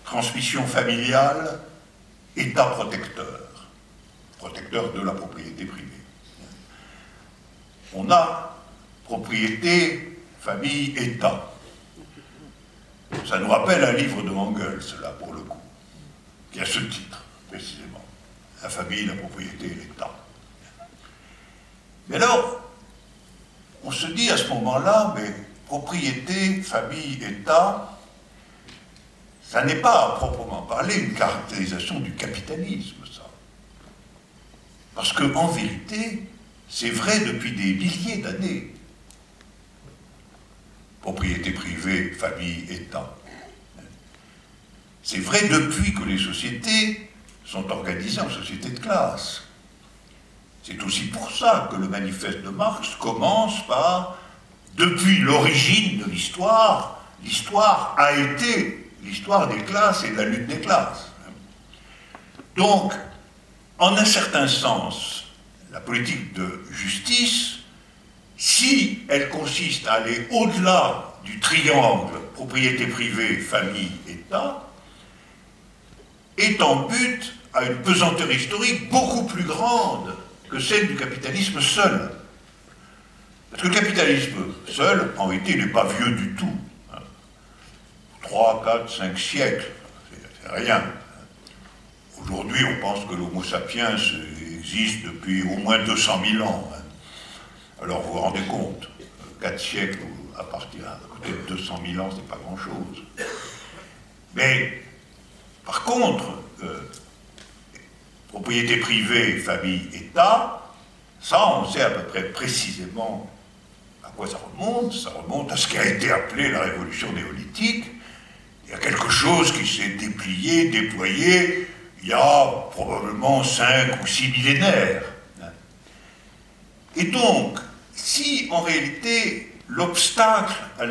transmission familiale, État protecteur, protecteur de la propriété privée. On a propriété, famille, État. Ça nous rappelle un livre de Engels, là, pour le coup, qui a ce titre, précisément. La famille, la propriété et l'État. Mais alors, on se dit à ce moment-là, mais propriété, famille, État, ça n'est pas, à proprement parler, une caractérisation du capitalisme, ça. Parce qu'en vérité, c'est vrai depuis des milliers d'années. Propriété privée, famille, État. C'est vrai depuis que les sociétés sont organisées en sociétés de classe. C'est aussi pour ça que le manifeste de Marx commence par « Depuis l'origine de l'histoire, l'histoire a été l'histoire des classes et de la lutte des classes. » Donc, en un certain sens, la politique de justice, si elle consiste à aller au-delà du triangle propriété privée, famille, État, est en but à une pesanteur historique beaucoup plus grande que celle du capitalisme seul. Parce que le capitalisme seul, en réalité, il n'est pas vieux du tout. 3, 4, 5 siècles, c'est rien. Aujourd'hui, on pense que l'Homo sapiens existe depuis au moins 200 000 ans. Alors vous vous rendez compte, 4 siècles à partir de 200 000 ans, c'est pas grand-chose. Mais, par contre, propriété privée, famille, État, ça on sait à peu près précisément à quoi ça remonte à ce qui a été appelé la révolution néolithique. Il y a quelque chose qui s'est déplié, déployé, il y a probablement 5 ou 6 millénaires. Et donc, si en réalité l'obstacle à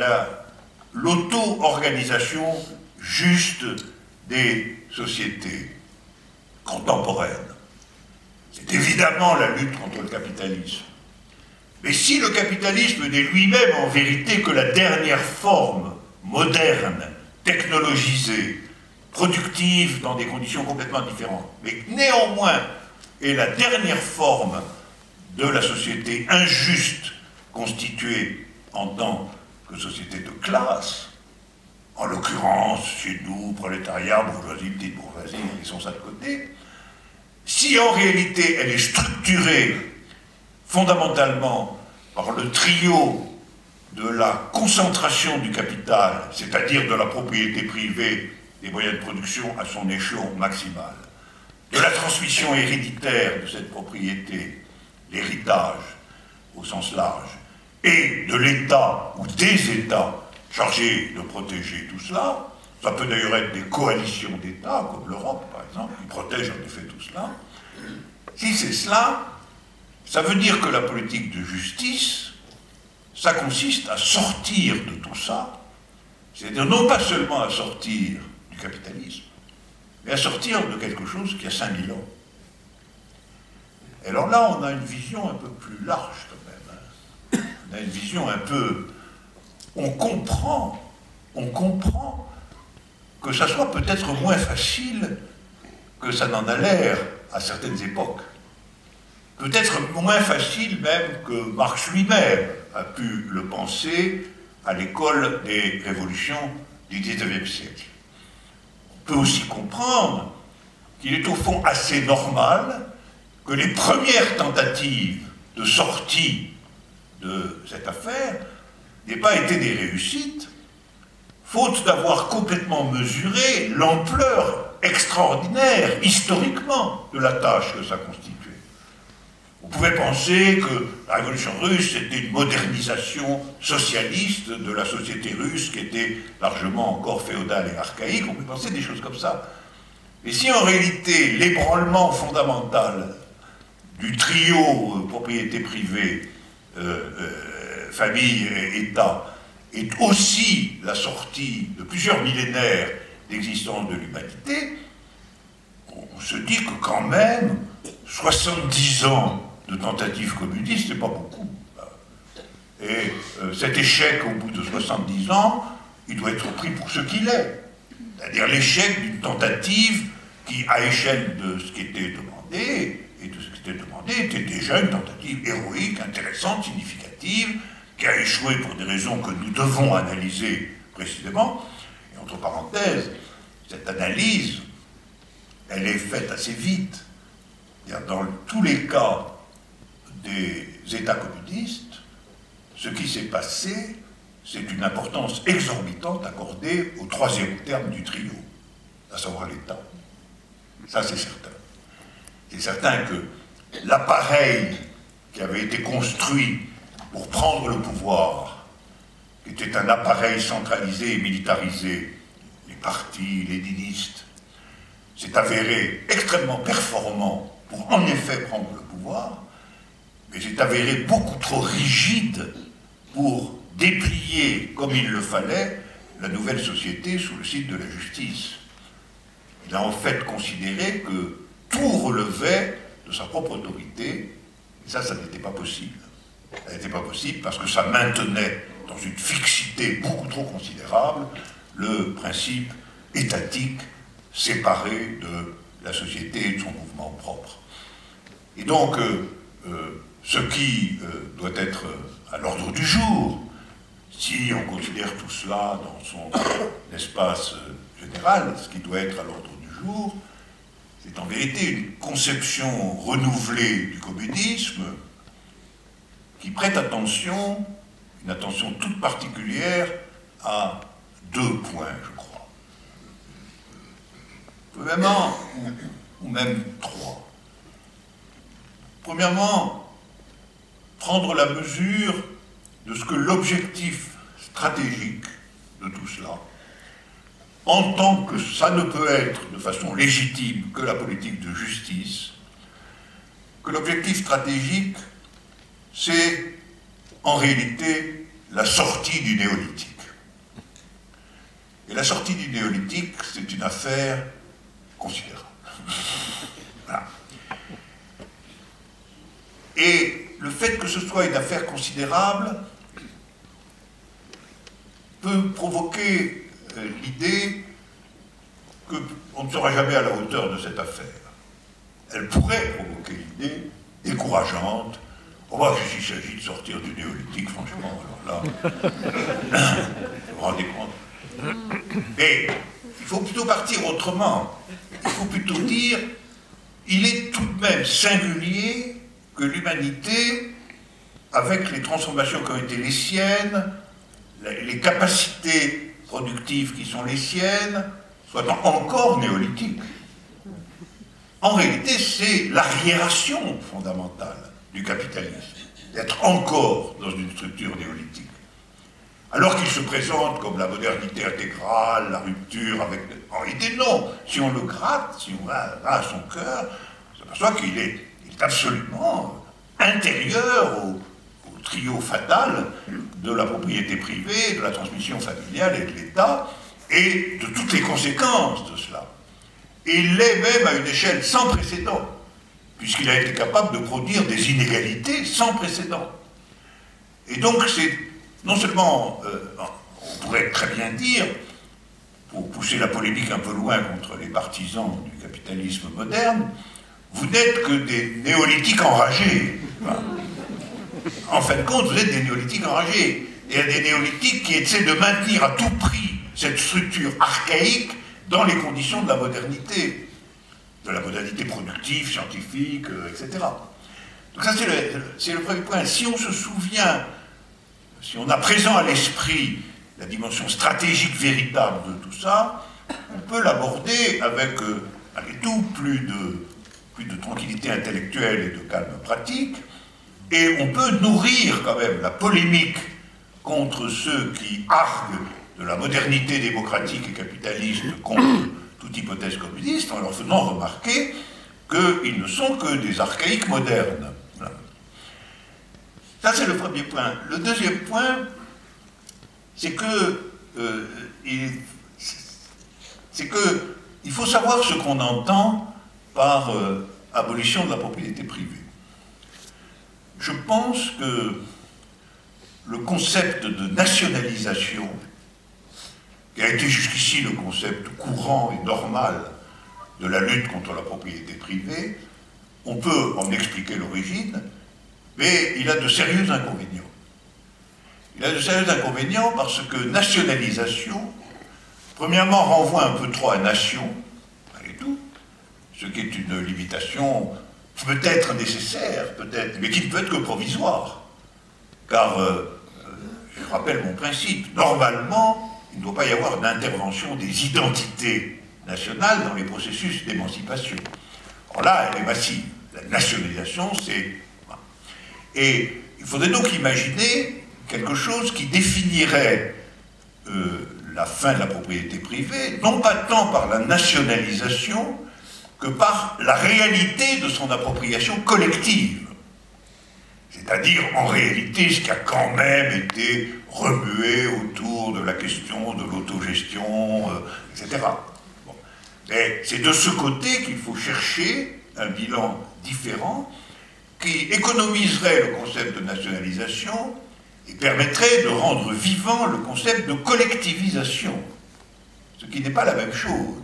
l'auto-organisation juste des sociétés contemporaine. C'est évidemment la lutte contre le capitalisme. Mais si le capitalisme n'est lui-même en vérité que la dernière forme moderne, technologisée, productive dans des conditions complètement différentes, mais néanmoins est la dernière forme de la société injuste constituée en tant que société de classe, en l'occurrence chez nous, prolétariat, bourgeoisie, petite bourgeoisie, laissons ça de côté, si en réalité elle est structurée fondamentalement par le trio de la concentration du capital, c'est-à-dire de la propriété privée des moyens de production à son échelon maximal, de la transmission héréditaire de cette propriété, l'héritage au sens large, et de l'État ou des États chargés de protéger tout cela. Ça peut d'ailleurs être des coalitions d'États, comme l'Europe par exemple, qui protègent en effet tout cela. Si c'est cela, ça veut dire que la politique de justice, ça consiste à sortir de tout ça, c'est-à-dire non pas seulement à sortir du capitalisme, mais à sortir de quelque chose qui a 5000 ans. Et alors là, on a une vision un peu plus large quand même. Hein. On a une vision un peu... On comprend que ça soit peut-être moins facile que ça n'en a l'air à certaines époques. Peut-être moins facile même que Marx lui-même a pu le penser à l'école des révolutions du XIXe siècle. On peut aussi comprendre qu'il est au fond assez normal que les premières tentatives de sortie de cette affaire n'aient pas été des réussites, faute d'avoir complètement mesuré l'ampleur extraordinaire, historiquement, de la tâche que ça constituait. On pouvait penser que la révolution russe était une modernisation socialiste de la société russe qui était largement encore féodale et archaïque, on peut penser des choses comme ça. Mais si en réalité l'ébranlement fondamental du trio propriété privée, famille et État est aussi la sortie de plusieurs millénaires d'existence de l'humanité, on se dit que quand même 70 ans de tentatives communistes, c'est pas beaucoup. Et cet échec au bout de 70 ans, il doit être pris pour ce qu'il est. C'est-à-dire l'échec d'une tentative qui, à échelle de ce qui était demandé, et de ce qui était demandé, était déjà une tentative héroïque, intéressante, significative, qui a échoué pour des raisons que nous devons analyser précisément. Et entre parenthèses, cette analyse, elle est faite assez vite. Dans tous les cas des États communistes, ce qui s'est passé, c'est une importance exorbitante accordée au troisième terme du trio, à savoir l'État. Ça, c'est certain. C'est certain que l'appareil qui avait été construit pour prendre le pouvoir, qui était un appareil centralisé et militarisé, les partis léninistes, s'est avéré extrêmement performant pour en effet prendre le pouvoir, mais s'est avéré beaucoup trop rigide pour déplier comme il le fallait la nouvelle société sous le signe de la justice. Il a en fait considéré que tout relevait de sa propre autorité, et ça n'était pas possible. Ça n'était pas possible parce que ça maintenait dans une fixité beaucoup trop considérable le principe étatique séparé de la société et de son mouvement propre. Et donc, ce qui doit être à l'ordre du jour, si on considère tout cela dans son espace général, ce qui doit être à l'ordre du jour, c'est en vérité une conception renouvelée du communisme qui prête attention, une attention toute particulière à deux points, je crois. Premièrement, ou même trois. Premièrement, prendre la mesure de ce que l'objectif stratégique de tout cela, en tant que ça ne peut être de façon légitime que la politique de justice, que l'objectif stratégique, c'est en réalité la sortie du néolithique. Et la sortie du néolithique, c'est une affaire considérable. Voilà. Et le fait que ce soit une affaire considérable peut provoquer l'idée qu'on ne sera jamais à la hauteur de cette affaire. Elle pourrait provoquer l'idée décourageante. On voit qu'il s'agit de sortir du néolithique, franchement, alors là, vous vous rendez compte. Mais il faut plutôt partir autrement. Il faut plutôt dire, il est tout de même singulier que l'humanité, avec les transformations qui ont été les siennes, les capacités productives qui sont les siennes, soit encore néolithique. En réalité, c'est l'arriération fondamentale du capitalisme, d'être encore dans une structure néolithique. Alors qu'il se présente comme la modernité intégrale, la rupture avec... En réalité, non. Si on le gratte, si on va à son cœur, on s'aperçoit qu'il est absolument intérieur au trio fatal de la propriété privée, de la transmission familiale et de l'État, et de toutes les conséquences de cela. Et il l'est même à une échelle sans précédent, puisqu'il a été capable de produire des inégalités sans précédent. Et donc c'est non seulement, on pourrait très bien dire, pour pousser la polémique un peu loin contre les partisans du capitalisme moderne, vous n'êtes que des néolithiques enragés. Enfin, en fin de compte, vous êtes des néolithiques enragés. Et des néolithiques qui essaient de maintenir à tout prix cette structure archaïque dans les conditions de la modernité productive, scientifique, etc. Donc ça, c'est le premier point. Si on se souvient, si on a présent à l'esprit la dimension stratégique véritable de tout ça, on peut l'aborder avec, malgré tout, plus de tranquillité intellectuelle et de calme pratique, et on peut nourrir quand même la polémique contre ceux qui arguent de la modernité démocratique et capitaliste contre toute hypothèse communiste, en leur faisant remarquer qu'ils ne sont que des archaïques modernes. Voilà. Ça, c'est le premier point. Le deuxième point, c'est que il faut savoir ce qu'on entend par abolition de la propriété privée. Je pense que le concept de nationalisation, qui a été jusqu'ici le concept courant et normal de la lutte contre la propriété privée, on peut en expliquer l'origine, mais il a de sérieux inconvénients. Il a de sérieux inconvénients parce que nationalisation, premièrement, renvoie un peu trop à nation, et tout, ce qui est une limitation peut-être nécessaire, peut-être, mais qui ne peut être que provisoire. Car, je rappelle mon principe, normalement, il ne doit pas y avoir d'intervention des identités nationales dans les processus d'émancipation. Alors là, elle est massive. La nationalisation, c'est... Et il faudrait donc imaginer quelque chose qui définirait la fin de la propriété privée, non pas tant par la nationalisation, que par la réalité de son appropriation collective. C'est-à-dire, en réalité, ce qui a quand même été remué autour de la question de l'autogestion, etc. Bon. Et c'est de ce côté qu'il faut chercher un bilan différent qui économiserait le concept de nationalisation et permettrait de rendre vivant le concept de collectivisation, ce qui n'est pas la même chose.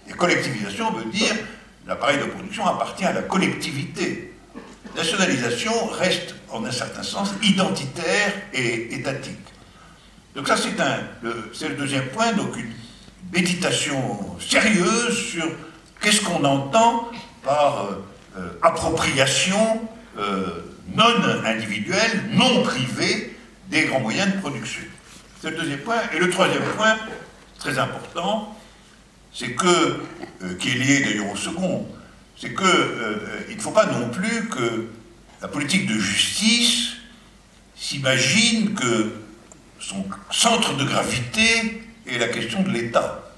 Et collectivisation veut dire l'appareil de production appartient à la collectivité. Nationalisation reste, en un certain sens, identitaire et étatique. Donc ça, c'est le deuxième point, donc une méditation sérieuse sur qu'est-ce qu'on entend par appropriation non individuelle, non privée des grands moyens de production. C'est le deuxième point. Et le troisième point, très important, c'est que, qui est lié d'ailleurs au second, c'est qu'il ne faut pas non plus que la politique de justice s'imagine que son centre de gravité est la question de l'État.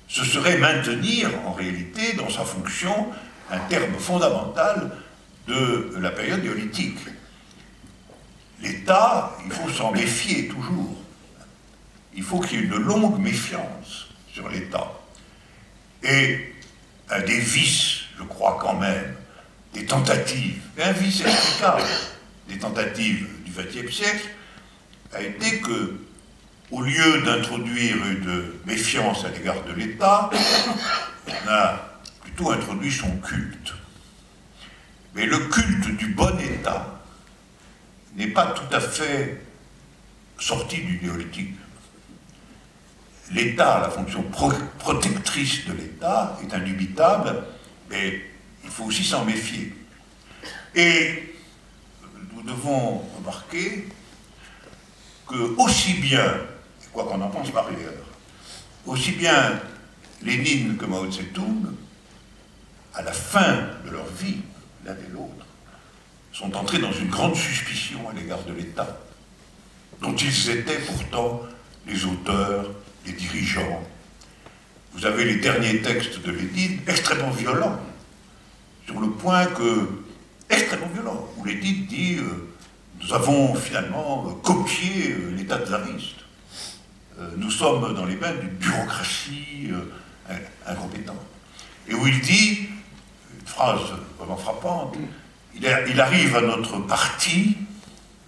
Ce serait maintenir, en réalité, dans sa fonction, un terme fondamental de la période néolithique. L'État, il faut s'en méfier toujours. Il faut qu'il y ait une longue méfiance sur l'État. Et un des vices, je crois quand même, des tentatives, un vice explicable, des tentatives du XXe siècle, a été que, au lieu d'introduire une méfiance à l'égard de l'État, on a plutôt introduit son culte. Mais le culte du bon État n'est pas tout à fait sorti du néolithique. L'État, la fonction protectrice de l'État est indubitable, mais il faut aussi s'en méfier. Et nous devons remarquer que aussi bien, quoi qu'on en pense par ailleurs, aussi bien Lénine que Mao Tse-tung, à la fin de leur vie, l'un et l'autre, sont entrés dans une grande suspicion à l'égard de l'État, dont ils étaient pourtant les auteurs, les dirigeants. Vous avez les derniers textes de Lénine extrêmement violents, sur le point que, extrêmement violents, où Lénine dit nous avons finalement copié l'État tsariste. Nous sommes dans les mains d'une bureaucratie incompétente. Et où il dit, une phrase vraiment frappante, il arrive à notre parti,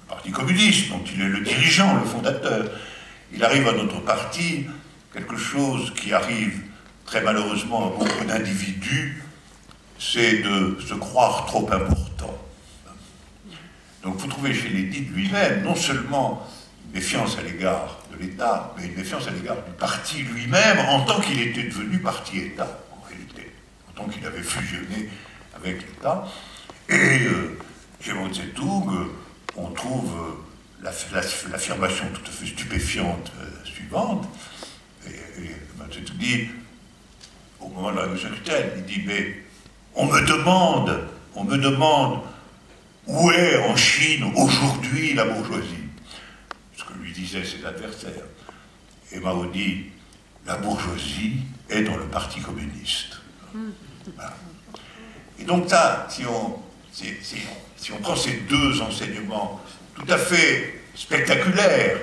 le Parti communiste, dont il est le dirigeant, le fondateur, il arrive à notre parti quelque chose qui arrive très malheureusement à beaucoup d'individus, c'est de se croire trop important. Donc vous trouvez chez Lénine lui-même non seulement une méfiance à l'égard de l'État, mais une méfiance à l'égard du parti lui-même en tant qu'il était devenu parti-État, en réalité, en tant qu'il avait fusionné avec l'État. Et chez Mao Tse-tung, on trouve l'affirmation tout à fait stupéfiante suivante. Et Mao Tse-tung dit, au moment de la révolution culturelle, il dit, mais on me demande où est en Chine aujourd'hui la bourgeoisie? Ce que lui disaient ses adversaires. Et Mao dit, la bourgeoisie est dans le Parti communiste. Voilà. Et donc ça, si on prend ces deux enseignements tout à fait spectaculaires,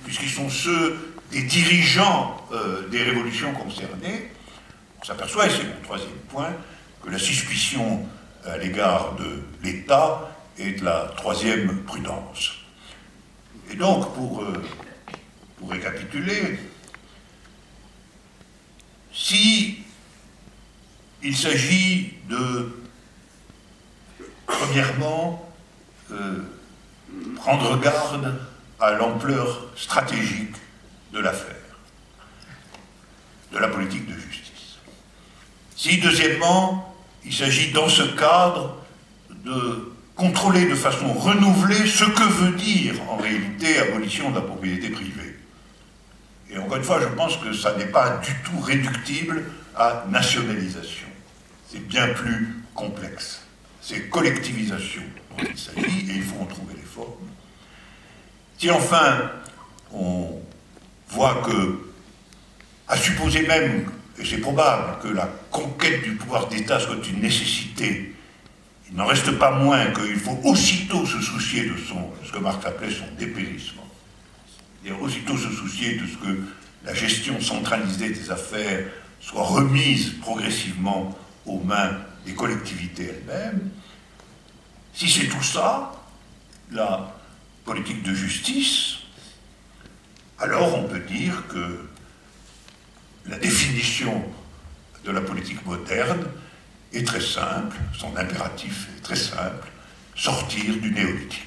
puisqu'ils sont ceux des dirigeants des révolutions concernées, on s'aperçoit, et c'est mon troisième point, que la suspicion à l'égard de l'État est la troisième prudence. Et donc, pour récapituler, si il s'agit de, premièrement, prendre garde à l'ampleur stratégique de l'affaire, de la politique de justice. Si, deuxièmement, il s'agit dans ce cadre de contrôler de façon renouvelée ce que veut dire en réalité abolition de la propriété privée. Et encore une fois, je pense que ça n'est pas du tout réductible à nationalisation. C'est bien plus complexe. C'est collectivisation dont il s'agit et il faut en trouver les formes. Si enfin on voit que, à supposer même, et c'est probable, que la conquête du pouvoir d'État soit une nécessité, il n'en reste pas moins qu'il faut aussitôt se soucier de ce que Marx appelait son dépérissement. C'est-à-dire aussitôt se soucier de ce que la gestion centralisée des affaires soit remise progressivement aux mains des collectivités elles-mêmes. Si c'est tout ça, la politique de justice, alors on peut dire que la définition de la politique moderne est très simple, son impératif est très simple, sortir du néolithique.